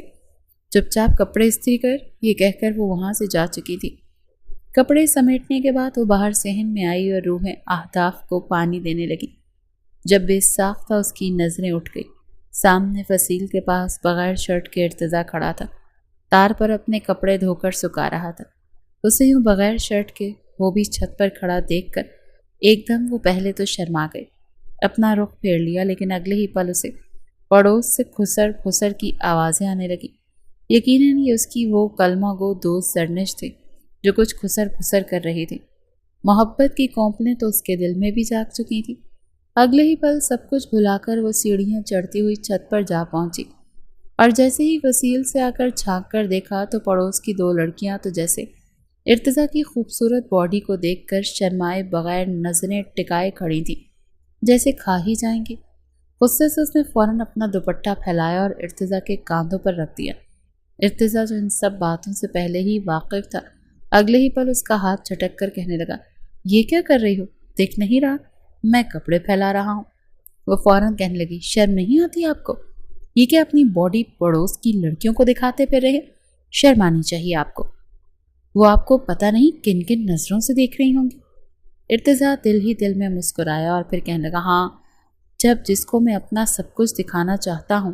چپ چاپ کپڑے استری کر، یہ کہہ کر وہ وہاں سے جا چکی تھی۔ کپڑے سمیٹنے کے بعد وہ باہر صحن میں آئی اور روح اہداف کو پانی دینے لگی۔ جب بے ساختہ اس کی نظریں اٹھ گئی، سامنے فصیل کے پاس بغیر شرٹ کے ارتضیٰ کھڑا تھا، تار پر اپنے کپڑے دھو کر سکھا رہا تھا۔ اسے یوں بغیر شرٹ کے وہ بھی چھت پر کھڑا دیکھ کر ایک دم وہ پہلے تو شرما گئی، اپنا رخ پھیر لیا، لیکن اگلے ہی پل اسے پڑوس سے کھسر کھسر کی آوازیں آنے لگی۔ یقیناً یہ اس کی وہ کلمہ گو دوست زرنش تھی جو کچھ کھسر کھسر کر رہی تھی۔ محبت کی کونپلیں تو اس کے دل میں بھی جاگ چکی تھی۔ اگلے ہی پل سب کچھ بھلا کر وہ سیڑھیاں چڑھتی ہوئی چھت پر جا پہنچی، اور جیسے ہی وسیل سے آ کر جھانک کر دیکھا تو پڑوس کی 2 لڑکیاں تو جیسے ارتضیٰ کی خوبصورت باڈی کو دیکھ کر شرمائے بغیر نظریں ٹکائے کھڑی تھیں، جیسے کھا ہی جائیں گی۔ غصے سے اس نے فوراً اپنا دوپٹہ پھیلایا اور ارتضیٰ کے کاندھوں پر رکھ دیا۔ ارتضیٰ جو ان سب باتوں سے پہلے ہی واقف تھا، اگلے ہی پل اس کا ہاتھ جھٹک کر کہنے لگا، یہ کیا کر رہی ہو؟ دیکھ نہیں رہا میں کپڑے پھیلا رہا ہوں؟ وہ فوراً کہنے لگی، شرم نہیں آتی آپ کو؟ یہ کہ اپنی باڈی پڑوس کی لڑکیوں کو دکھاتے پھر رہے، شرم آنی چاہیے آپ کو۔ وہ آپ کو پتہ نہیں کن کن نظروں سے دیکھ رہی ہوں گی۔ ارتضیٰ دل ہی دل میں مسکرایا اور پھر کہنے لگا، ہاں، جب جس کو میں اپنا سب کچھ دکھانا چاہتا ہوں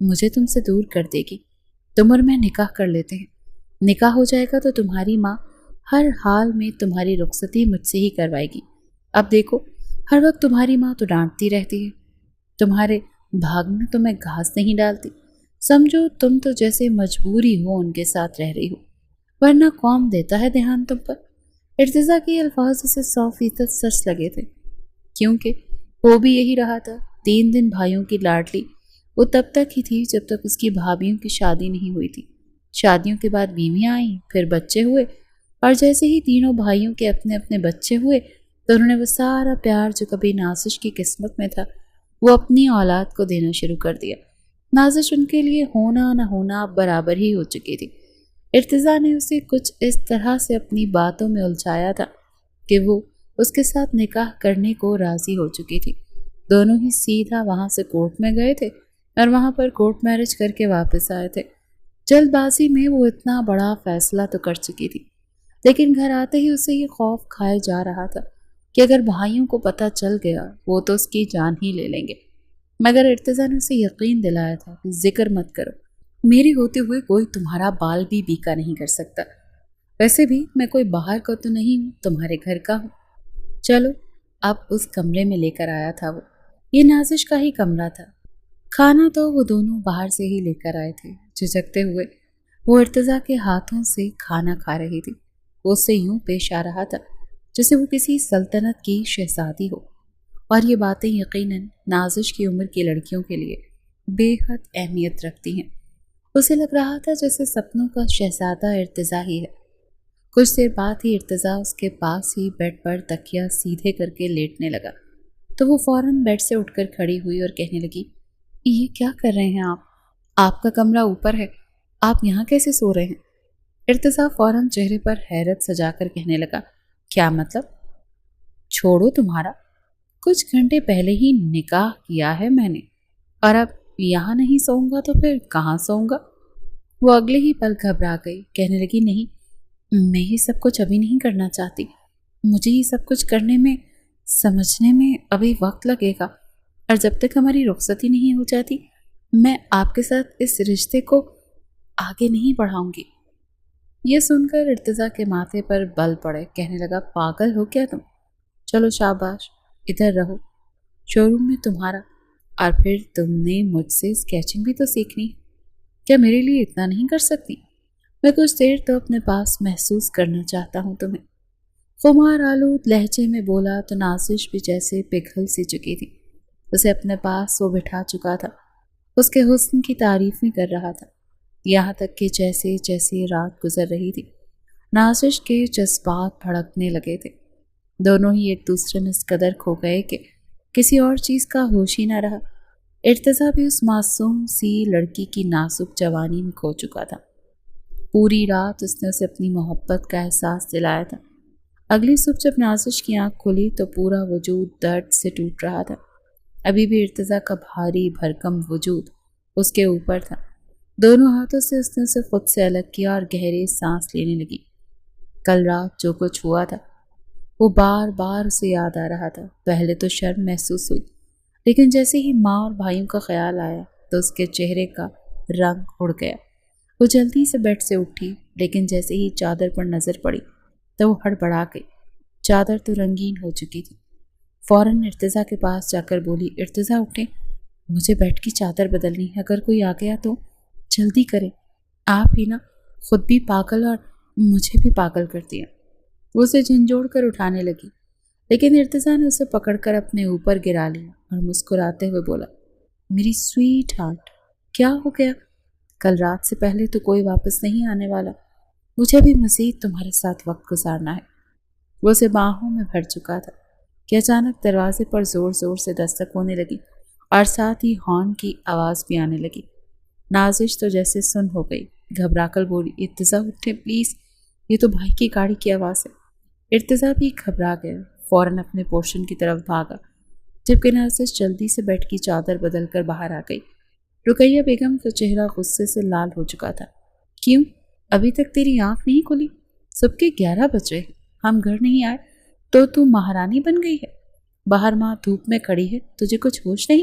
مجھے تم سے دور کر دے گی۔ تم اور میں نکاح کر لیتے ہیں، نکاح ہو جائے گا تو تمہاری ماں ہر حال میں تمہاری رخصتی مجھ سے ہی کروائے گی۔ اب دیکھو، ہر وقت تمہاری ماں تو ڈانٹتی رہتی ہے، تمہارے بھاگنے تو میں گھاس نہیں ڈالتی، سمجھو تم تو جیسے مجبوری ہو ان کے ساتھ رہ رہی ہو، ورنہ قوم دیتا ہے دھیان تم پر۔ ارتضیٰ کے الفاظ اسے 100% سچ لگے تھے، کیونکہ وہ بھی یہی رہا تھا۔ 3 دن بھائیوں کی لاڈلی وہ تب تک ہی تھی جب تک اس کی بھابھیوں کی شادی نہیں ہوئی تھی۔ شادیوں کے بعد بیویاں آئیں، پھر بچے ہوئے، اور جیسے ہی تینوں بھائیوں کے اپنے اپنے بچے ہوئے تو انہوں نے وہ سارا پیار جو کبھی نازش کی قسمت میں تھا وہ اپنی اولاد کو دینا شروع کر دیا۔ نازش ان کے لیے ہونا نہ ہونا برابر ہی ہو چکی تھی۔ ارتضیٰ نے اسے کچھ اس طرح سے اپنی باتوں میں الجھایا تھا کہ وہ اس کے ساتھ نکاح کرنے کو راضی ہو چکی تھی۔ دونوں ہی سیدھا وہاں سے کورٹ میں گئے تھے اور وہاں پر کورٹ میرج کر کے واپس آئے تھے۔ جلد بازی میں وہ اتنا بڑا فیصلہ تو کر چکی تھی، لیکن گھر آتے ہی اسے یہ خوف کھائے جا رہا تھا کہ اگر بھائیوں کو پتہ چل گیا وہ تو اس کی جان ہی لے لیں گے۔ مگر ارتضیٰ نے اسے یقین دلایا تھا کہ ذکر مت کرو، میری ہوتے ہوئے کوئی تمہارا بال بھی بیکا نہیں کر سکتا۔ ویسے بھی میں کوئی باہر کا تو نہیں ہوں، تمہارے گھر کا ہوں۔ چلو، اب اس کمرے میں لے کر آیا تھا وہ، یہ نازش کا ہی کمرہ تھا۔ کھانا تو وہ دونوں باہر سے ہی لے کر آئے تھے۔ جھجکتے ہوئے وہ ارتضیٰ کے ہاتھوں سے کھانا کھا رہی تھی۔ وہ اس سے یوں پیش آ رہا تھا جیسے وہ کسی سلطنت کی شہزادی ہو، اور یہ باتیں یقیناً نازش کی عمر کی لڑکیوں کے لیے بے حد اہمیت رکھتی ہیں۔ اسے لگ رہا تھا جیسے سپنوں کا شہزادہ ارتضیٰ ہی ہے۔ کچھ دیر بعد ہی ارتضیٰ اس کے پاس ہی بیڈ پر تکیا سیدھے کر کے لیٹنے لگا تو وہ فوراً بیڈ سے اٹھ کر کھڑی ہوئی اور کہنے لگی، یہ کیا کر رہے ہیں آپ کا کمرہ اوپر ہے، آپ یہاں کیسے سو رہے ہیں؟ ارتضیٰ فوراً چہرے پر حیرت سجا کر کہنے لگا، کیا مطلب؟ چھوڑو تمہارا، کچھ گھنٹے پہلے ہی نکاح کیا ہے میں نے، اور اب یہاں نہیں سوؤں گا تو پھر کہاں سوؤں گا؟ وہ اگلے ہی پل گھبرا گئی، کہنے لگی، نہیں، میں یہ سب کچھ ابھی نہیں کرنا چاہتی، مجھے یہ سب کچھ کرنے میں، سمجھنے میں ابھی وقت لگے گا، اور جب تک ہماری رخصتی نہیں ہو جاتی میں آپ کے ساتھ اس رشتے کو آگے نہیں بڑھاؤں گی۔ یہ سن کر ارتضیٰ کے ماتھے پر بل پڑے، کہنے لگا، پاگل ہو کیا تم؟ چلو شاباش، ادھر رہو، شو روم میں تمہارا، اور پھر تم نے مجھ سے اسکیچنگ بھی تو سیکھنی ہے، کیا میرے لیے اتنا نہیں کر سکتی؟ میں کچھ دیر تو اپنے پاس محسوس کرنا چاہتا ہوں تمہیں۔ خمار آلود لہجے میں بولا تو نازش بھی جیسے پگھل سی چکی تھی۔ اسے اپنے پاس وہ بٹھا چکا تھا، اس کے حسن کی تعریفیں کر رہا تھا، یہاں تک کہ جیسے جیسے رات گزر رہی تھی نازش کے جذبات بھڑکنے لگے تھے۔ دونوں ہی ایک دوسرے میں اس قدر کھو گئے کہ کسی اور چیز کا ہوش ہی نہ رہا۔ ارتضیٰ بھی اس معصوم سی لڑکی کی نازک جوانی میں کھو چکا تھا۔ پوری رات اس نے اسے اپنی محبت کا احساس دلایا تھا۔ اگلی صبح جب نازش کی آنکھ کھلی تو پورا وجود درد سے ٹوٹ رہا تھا۔ ابھی بھی ارتضیٰ کا بھاری بھرکم وجود اس کے اوپر تھا۔ دونوں ہاتھوں سے اس نے اسے خود سے الگ کیا اور گہرے سانس لینے لگی۔ کل رات جو کچھ ہوا تھا وہ بار بار اسے یاد آ رہا تھا۔ پہلے تو شرم محسوس ہوئی، لیکن جیسے ہی ماں اور بھائیوں کا خیال آیا تو اس کے چہرے کا رنگ اڑ گیا۔ وہ جلدی سے بیڈ سے اٹھی، لیکن جیسے ہی چادر پر نظر پڑی تو وہ ہڑبڑا گئی۔ چادر تو رنگین ہو چکی تھی۔ فوراً ارتضیٰ کے پاس جا کر بولی، ارتضیٰ اٹھیں، مجھے بیڈ کی چادر بدلنی ہے، اگر کوئی آ گیا تو جلدی کریں، آپ ہی نا خود بھی پاگل اور مجھے بھی پاگل کرتی ہیں۔ وہ اسے جھنجھوڑ کر اٹھانے لگی، لیکن ارتضیٰ نے اسے پکڑ کر اپنے اوپر گرا لیا اور مسکراتے ہوئے بولا، میری سویٹ ہارٹ، کیا ہو گیا؟ کل رات سے پہلے تو کوئی واپس نہیں آنے والا، مجھے بھی مزید تمہارے ساتھ وقت گزارنا ہے۔ وہ اسے باہوں میں بھر چکا تھا کہ اچانک دروازے پر زور زور سے دستک ہونے لگی اور ساتھ ہی ہارن کی آواز بھی آنے لگی۔ نازش تو جیسے سن ہو گئی، گھبرا کر بولی، ارتضیٰ اٹھیں پلیز، یہ تو بھائی کی گاڑی کی آواز ہے۔ ارتضیٰ بھی گھبرا گیا، فوراً اپنے پورشن کی طرف بھاگا، جبکہ نازش جلدی سے بیڈ کی چادر بدل کر باہر آ گئی۔ رقیہ بیگم کا چہرہ غصے سے لال ہو چکا تھا۔ کیوں؟ ابھی تک تیری آنکھ نہیں کھلی؟ صبح کے 11 بج رہے، ہم گھر نہیں آئے تو مہارانی بن گئی ہے؟ باہر ماں دھوپ میں کھڑی ہے، تجھے کچھ ہوش نہیں؟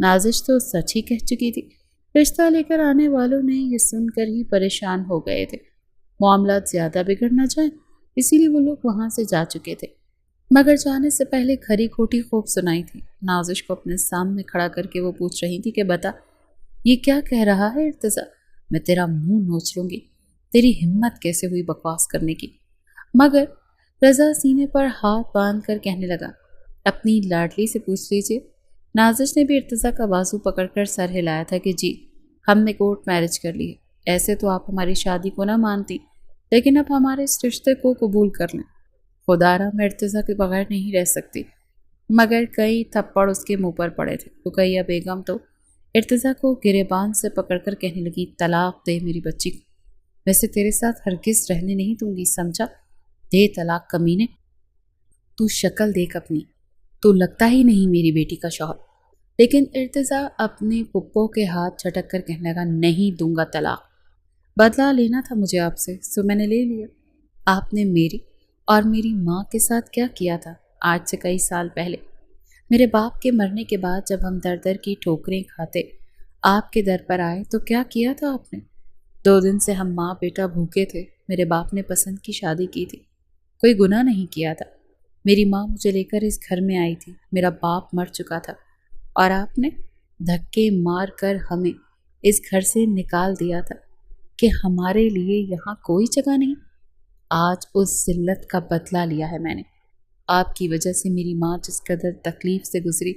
نازش تو سچ ہی کہہ چکی تھی۔ رشتہ لے کر آنے والوں نے یہ سن کر ہی پریشان ہو گئے تھے، معاملات زیادہ بگڑ نہ جائیں، اسی لیے وہ لوگ وہاں سے جا چکے تھے۔ مگر جانے سے پہلے کھری کھوٹی خوب سنائی تھی۔ نازش کو اپنے سامنے کھڑا کر کے وہ پوچھ رہی تھی کہ بتا، یہ کیا کہہ رہا ہے ارتضیٰ؟ میں تیرا منہ نوچ لوں گی، تیری ہمت کیسے ہوئی بکواس کرنے کی؟ مگر رضا سینے پر ہاتھ باندھ کر کہنے لگا، اپنی لاڈلی سے پوچھ لیجیے۔ نازش نے بھی ارتضیٰ کا بازو پکڑ کر سر ہلایا تھا کہ جی، ہم نے کورٹ میرج کر لی ہے۔ ایسے تو آپ ہماری شادی کو نہ مانتی، لیکن اب ہمارے اس رشتے کو قبول کر لیں۔ خدا را میں ارتضیٰ کے بغیر نہیں رہ سکتی۔ مگر کئی تھپڑ اس کے منہ پر پڑے تھے۔ رقیہ بیگم تو ارتضیٰ کو گریبان سے پکڑ کر کہنے لگی، طلاق دے میری بچی کو، ویسے تیرے ساتھ ہرگز رہنے نہیں دوں گی، سمجھا؟ دے طلاق کمینے، تو شکل دیکھ اپنی، تو لگتا ہی نہیں میری بیٹی کا شوہر۔ لیکن ارتضیٰ اپنے پپو کے ہاتھ جھٹک کر کہنے لگا، نہیں دوں گا طلاق، بدلہ لینا تھا مجھے آپ سے، سو میں نے لے لیا۔ آپ نے میری اور میری ماں کے ساتھ کیا کیا تھا آج سے کئی سال پہلے؟ میرے باپ کے مرنے کے بعد جب ہم در در کی ٹھوکریں کھاتے آپ کے در پر آئے تو کیا کیا تھا آپ نے؟ 2 دن سے ہم ماں بیٹا بھوکے تھے، میرے باپ نے پسند کی شادی کی تھی، کوئی گناہ نہیں کیا تھا۔ میری ماں مجھے لے کر اس گھر میں آئی تھی، میرا باپ مر چکا تھا، اور آپ نے دھکے مار کر ہمیں اس گھر سے نکال دیا تھا کہ ہمارے لیے یہاں کوئی جگہ نہیں۔ آج اس ذلت کا بدلہ لیا ہے میں نے۔ آپ کی وجہ سے میری ماں جس قدر تکلیف سے گزری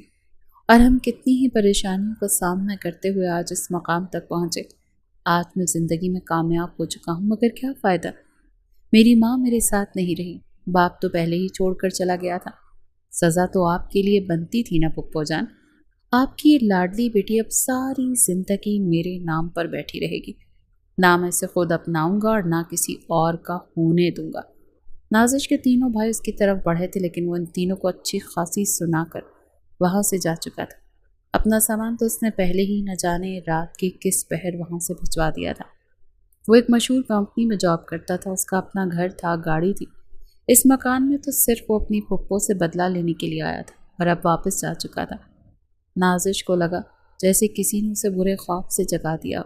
اور ہم کتنی ہی پریشانیوں کا سامنا کرتے ہوئے آج اس مقام تک پہنچے۔ آج میں زندگی میں کامیاب ہو چکا ہوں، مگر کیا فائدہ؟ میری ماں میرے ساتھ نہیں رہی، باپ تو پہلے ہی چھوڑ کر چلا گیا تھا۔ سزا تو آپ کے لیے بنتی تھی نا پپو جان۔ آپ کی یہ لاڈلی بیٹی اب ساری زندگی میرے نام پر بیٹھی رہے گی، نہ میں اسے خود اپناؤں گا اور نہ کسی اور کا ہونے دوں گا۔ نازش کے تینوں بھائی اس کی طرف بڑھے تھے، لیکن وہ ان تینوں کو اچھی خاصی سنا کر وہاں سے جا چکا تھا۔ اپنا سامان تو اس نے پہلے ہی نہ جانے رات کے کس پہر وہاں سے بھجوا دیا تھا۔ وہ ایک مشہور کمپنی میں جاب کرتا تھا، اس کا اپنا گھر تھا، گاڑی تھی۔ اس مکان میں تو صرف وہ اپنی پھپھو سے بدلہ لینے کے لیے آیا تھا اور اب واپس جا چکا تھا۔ نازش کو لگا جیسے کسی نے اسے برے خواب سے جگا دیا۔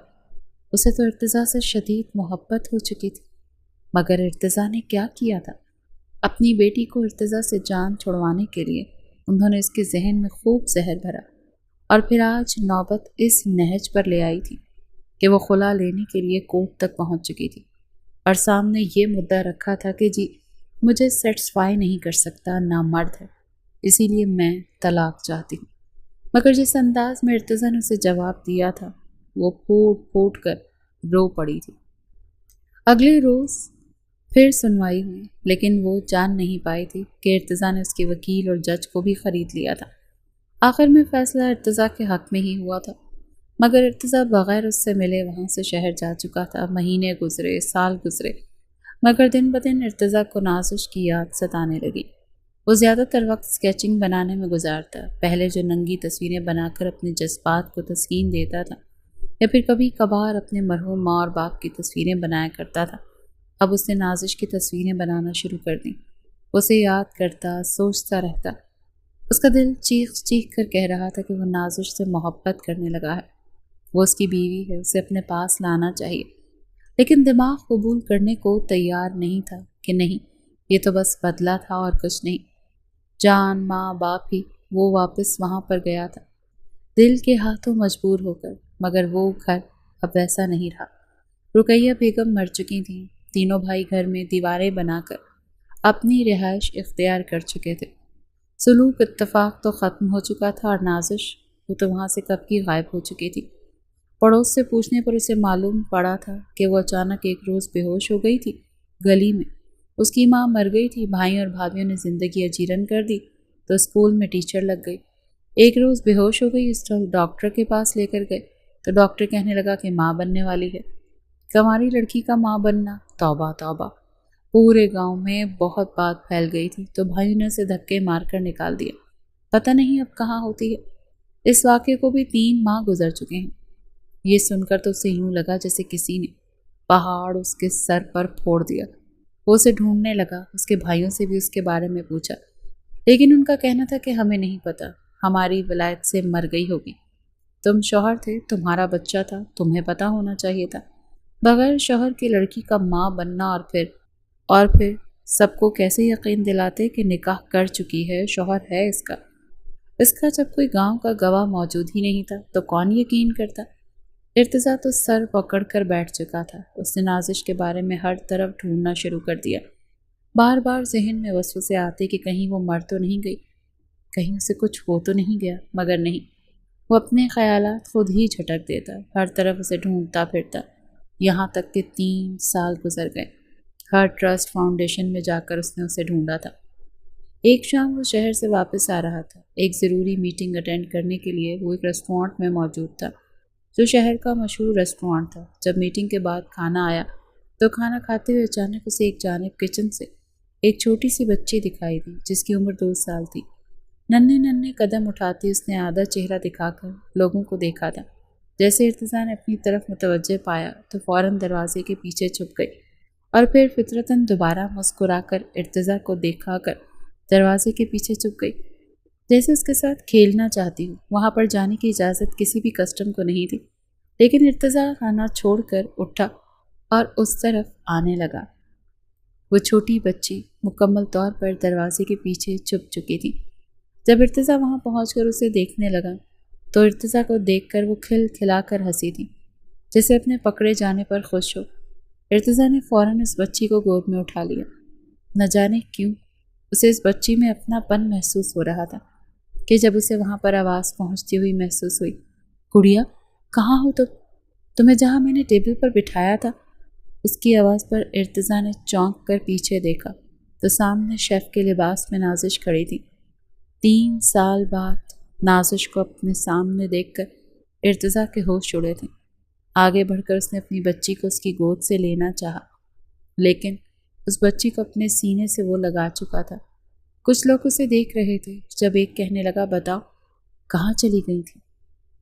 اسے تو ارتضیٰ سے شدید محبت ہو چکی تھی، مگر ارتضیٰ نے کیا کیا تھا؟ اپنی بیٹی کو ارتضیٰ سے جان چھڑوانے کے لیے انہوں نے اس کے ذہن میں خوب زہر بھرا، اور پھر آج نوبت اس نہج پر لے آئی تھی کہ وہ خلا لینے کے لیے کورٹ تک پہنچ چکی تھی، اور سامنے یہ مدعا رکھا تھا کہ جی مجھے سیٹسفائی نہیں کر سکتا، نامرد ہے، اسی لیے میں طلاق چاہتی ہوں۔ مگر جس انداز میں ارتضیٰ نے اسے جواب دیا تھا وہ پھوٹ پھوٹ کر رو پڑی تھی۔ اگلے روز پھر سنوائی ہوئی، لیکن وہ جان نہیں پائی تھی کہ ارتضیٰ نے اس کے وکیل اور جج کو بھی خرید لیا تھا۔ آخر میں فیصلہ ارتضیٰ کے حق میں ہی ہوا تھا، مگر ارتضیٰ بغیر اس سے ملے وہاں سے شہر جا چکا تھا۔ مہینے گزرے، سال گزرے، مگر دن بدن ارتضیٰ کو نازش کی یاد ستانے لگی۔ وہ زیادہ تر وقت اسکیچنگ بنانے میں گزارتا، پہلے جو ننگی تصویریں بنا کر اپنے جذبات کو تسکین دیتا تھا، یا پھر کبھی کبھار اپنے مرحوم ماں اور باپ کی تصویریں بنایا کرتا تھا، اب اس نے نازش کی تصویریں بنانا شروع کر دیں۔ اسے یاد کرتا، سوچتا رہتا۔ اس کا دل چیخ چیخ کر کہہ رہا تھا کہ وہ نازش سے محبت کرنے لگا ہے، وہ اس کی بیوی ہے، اسے اپنے پاس لانا چاہیے، لیکن دماغ قبول کرنے کو تیار نہیں تھا کہ نہیں، یہ تو بس بدلہ تھا اور کچھ نہیں۔ جان، ماں، باپ ہی وہ واپس وہاں پر گیا تھا، دل کے ہاتھوں مجبور ہو کر، مگر وہ گھر اب ویسا نہیں رہا۔ رقیہ بیگم مر چکی تھیں، تینوں بھائی گھر میں دیواریں بنا کر اپنی رہائش اختیار کر چکے تھے۔ سلوک اتفاق تو ختم ہو چکا تھا، اور نازش وہ تو وہاں سے کب کی غائب ہو چکی تھی۔ پڑوس سے پوچھنے پر اسے معلوم پڑا تھا کہ وہ اچانک ایک روز بے ہوش ہو گئی تھی گلی میں۔ اس کی ماں مر گئی تھی، بھائی اور بھابھیوں نے زندگی اجیرن کر دی، تو اسکول میں ٹیچر لگ گئی۔ ایک روز بے ہوش ہو گئی، اس ڈاکٹر کے پاس لے کر گئے تو ڈاکٹر کہنے لگا کہ ماں بننے والی ہے۔ کماری لڑکی کا ماں بننا، توبہ توبہ، پورے گاؤں میں بہت بات پھیل گئی تھی، تو بھائیوں نے اسے دھکے مار کر نکال دیا، پتہ نہیں اب کہاں ہوتی ہے۔ اس واقعے کو بھی 3 ماہ گزر چکے ہیں۔ یہ سن کر تو اسے یوں لگا جیسے کسی نے پہاڑ اس کے سر پر پھوڑ دیا۔ وہ اسے ڈھونڈنے لگا، اس کے بھائیوں سے بھی اس کے بارے میں پوچھا، لیکن ان کا کہنا تھا کہ ہمیں نہیں پتا، ہماری ولایت سے مر گئی ہوگی۔ تم شوہر تھے، تمہارا بچہ تھا، تمہیں پتہ ہونا چاہیے تھا۔ بغیر شوہر کی لڑکی کا ماں بننا اور پھر سب کو کیسے یقین دلاتے کہ نکاح کر چکی ہے، شوہر ہے اس کا جب کوئی گاؤں کا گواہ موجود ہی نہیں تھا تو کون یقین کرتا؟ ارتضیٰ تو سر پکڑ کر بیٹھ چکا تھا۔ اس نے نازش کے بارے میں ہر طرف ڈھونڈنا شروع کر دیا۔ بار بار ذہن میں وسوسے آتے کہ کہیں وہ مر تو نہیں گئی، کہیں اسے کچھ ہو تو نہیں گیا، مگر نہیں، وہ اپنے خیالات خود ہی جھٹک دیتا، ہر طرف اسے ڈھونڈتا پھرتا، یہاں تک کہ 3 سال گزر گئے۔ ہر ٹرسٹ فاؤنڈیشن میں جا کر اس نے اسے ڈھونڈا تھا۔ ایک شام وہ شہر سے واپس آ رہا تھا۔ ایک ضروری میٹنگ اٹینڈ کرنے کے لیے وہ ایک ریسٹورانٹ میں موجود تھا جو شہر کا مشہور ریسٹورانٹ تھا۔ جب میٹنگ کے بعد کھانا آیا تو کھانا کھاتے ہوئے اچانک اسے ایک جانب کچن سے ایک چھوٹی سی بچی دکھائی دی جس کی عمر 2 سال تھی۔ ننھے ننھے قدم اٹھاتی اس نے آدھا چہرہ دکھا کر لوگوں کو دیکھا تھا۔ جیسے ارتضیٰ نے اپنی طرف متوجہ پایا تو فوراً دروازے کے پیچھے چھپ گئی اور پھر فطرتاً دوبارہ مسکرا کر ارتضیٰ کو دیکھا کر دروازے کے پیچھے چھپ گئی، جیسے اس کے ساتھ کھیلنا چاہتی ہوں۔ وہاں پر جانے کی اجازت کسی بھی کسٹم کو نہیں تھی، لیکن ارتضیٰ کھانا چھوڑ کر اٹھا اور اس طرف آنے لگا۔ وہ چھوٹی بچی مکمل طور پر دروازے کے پیچھے چھپ چکی تھی۔ جب ارتضیٰ وہاں پہنچ کر اسے دیکھنے لگا تو ارتضیٰ کو دیکھ کر وہ کھل کھلا کر ہنسی تھی، جیسے اپنے پکڑے جانے پر خوش ہو۔ ارتضیٰ نے فوراً اس بچی کو گود میں اٹھا لیا۔ نہ جانے کیوں اسے اس بچی میں اپنا پن محسوس ہو رہا تھا کہ جب اسے وہاں پر آواز پہنچتی ہوئی محسوس ہوئی، گڑیا کہاں ہو تمہیں جہاں میں نے ٹیبل پر بٹھایا تھا؟ اس کی آواز پر ارتضیٰ نے چونک کر پیچھے دیکھا تو سامنے شیف کے لباس میں نازش کھڑی تھی۔ 3 سال بعد نازش کو اپنے سامنے دیکھ کر ارتضیٰ کے ہوش اڑے تھے۔ آگے بڑھ کر اس نے اپنی بچی کو اس کی گود سے لینا چاہا، لیکن اس بچی کو اپنے سینے سے وہ لگا چکا تھا۔ کچھ لوگ اسے دیکھ رہے تھے۔ جب ایک کہنے لگا، بتاؤ کہاں چلی گئی تھی؟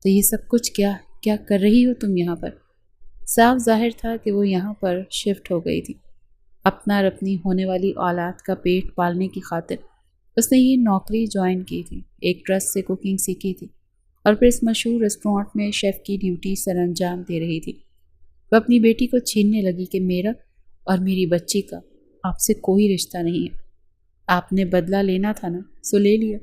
تو یہ سب کچھ کیا کر رہی ہو تم یہاں پر؟ صاف ظاہر تھا کہ وہ یہاں پر شفٹ ہو گئی تھی۔ اپنا اور اپنی ہونے والی اولاد کا پیٹ پالنے کی خاطر اس نے یہ نوکری جوائن کی تھی۔ ایک ٹرسٹ سے کوکنگ سیکھی تھی اور پھر اس مشہور ریسٹورانٹ میں شیف کی ڈیوٹی سر انجام دے رہی تھی۔ وہ اپنی بیٹی کو چھیننے لگی کہ میرا اور میری بچی کا آپ سے کوئی رشتہ نہیں ہے۔ آپ نے بدلہ لینا تھا نا، سو لے لیا۔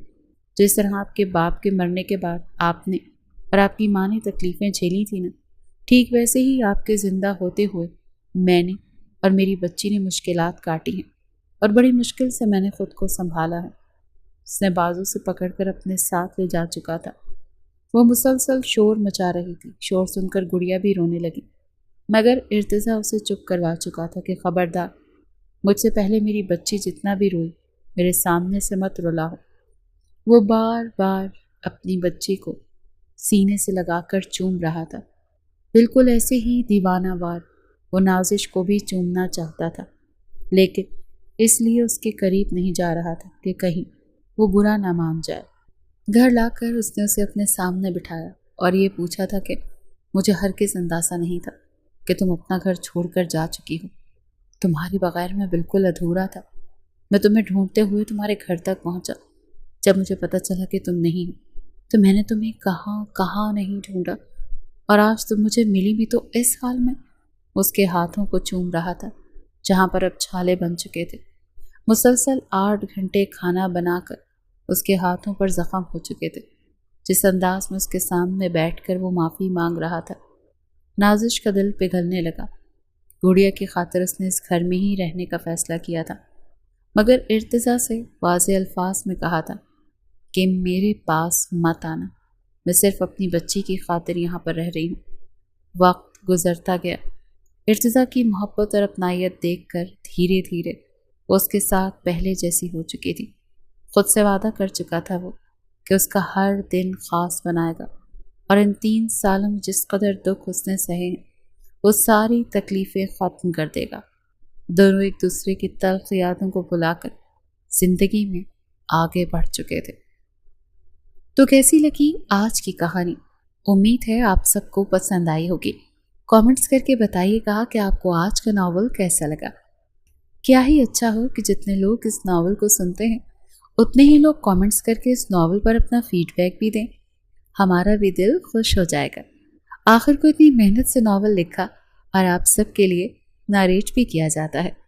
جس طرح آپ کے باپ کے مرنے کے بعد آپ نے اور آپ کی ماں نے تکلیفیں جھیلی تھی نا، ٹھیک ویسے ہی آپ کے زندہ ہوتے ہوئے میں نے اور میری بچی نے مشکلات کاٹی ہیں، اور بڑی مشکل سے میں نے خود کو سنبھالا ہے۔ اس نے بازو سے پکڑ کر اپنے ساتھ لے جا چکا تھا۔ وہ مسلسل شور مچا رہی تھی۔ شور سن کر گڑیا بھی رونے لگی، مگر ارتضیٰ اسے چپ کروا چکا تھا کہ خبردار، مجھ سے پہلے میری بچی جتنا بھی روئی میرے سامنے سے مت رلا ہو۔ وہ بار بار اپنی بچی کو سینے سے لگا کر چوم رہا تھا، بالکل ایسے ہی دیوانہ وار وہ نازش کو بھی چومنا چاہتا تھا، لیکن اس لیے اس کے قریب نہیں جا رہا تھا کہ کہیں وہ برا نہ مان جائے۔ گھر لا کر اس نے اسے اپنے سامنے بٹھایا اور یہ پوچھا تھا کہ مجھے ہرگز اندازہ نہیں تھا کہ تم اپنا گھر چھوڑ کر جا چکی ہو۔ تمہارے بغیر میں بالکل ادھورا تھا۔ میں تمہیں ڈھونڈتے ہوئے تمہارے گھر تک پہنچا۔ جب مجھے پتہ چلا کہ تم نہیں ہو تو میں نے تمہیں کہاں نہیں ڈھونڈا، اور آج تم مجھے ملی بھی تو اس حال میں۔ اس کے ہاتھوں کو چوم رہا تھا جہاں پر اب چھالے بن چکے تھے۔ مسلسل 8 گھنٹے کھانا بنا کر اس کے ہاتھوں پر زخم ہو چکے تھے۔ جس انداز میں اس کے سامنے بیٹھ کر وہ معافی مانگ رہا تھا، نازش کا دل پگھلنے لگا۔ گڑیا کی خاطر اس نے اس گھر میں ہی رہنے کا فیصلہ کیا تھا، مگر ارتضیٰ سے واضح الفاظ میں کہا تھا کہ میرے پاس مت آنا، میں صرف اپنی بچی کی خاطر یہاں پر رہ رہی ہوں۔ وقت گزرتا گیا۔ ارتضیٰ کی محبت اور اپنائیت دیکھ کر دھیرے دھیرے وہ اس کے ساتھ پہلے جیسی ہو چکی تھی۔ خود سے وعدہ کر چکا تھا وہ کہ اس کا ہر دن خاص بنائے گا، اور ان 3 سالوں میں جس قدر دکھ اس نے سہے ہیں وہ ساری تکلیفیں ختم کر دے گا۔ دونوں ایک دوسرے کی تلخ یادوں کو بھلا کر زندگی میں آگے بڑھ چکے تھے۔ تو کیسی لگی آج کی کہانی؟ امید ہے آپ سب کو پسند آئی ہوگی۔ کامنٹس کر کے بتائیے گا کہ آپ کو آج کا ناول کیسا لگا۔ کیا ہی اچھا ہو کہ جتنے لوگ اس ناول کو سنتے ہیں اتنے ہی لوگ کامنٹس کر کے اس ناول پر اپنا فیڈ بیک بھی دیں۔ ہمارا بھی دل خوش ہو جائے گا۔ آخر کو اتنی محنت سے ناول لکھا اور آپ سب کے لیے ناریٹ بھی کیا جاتا ہے۔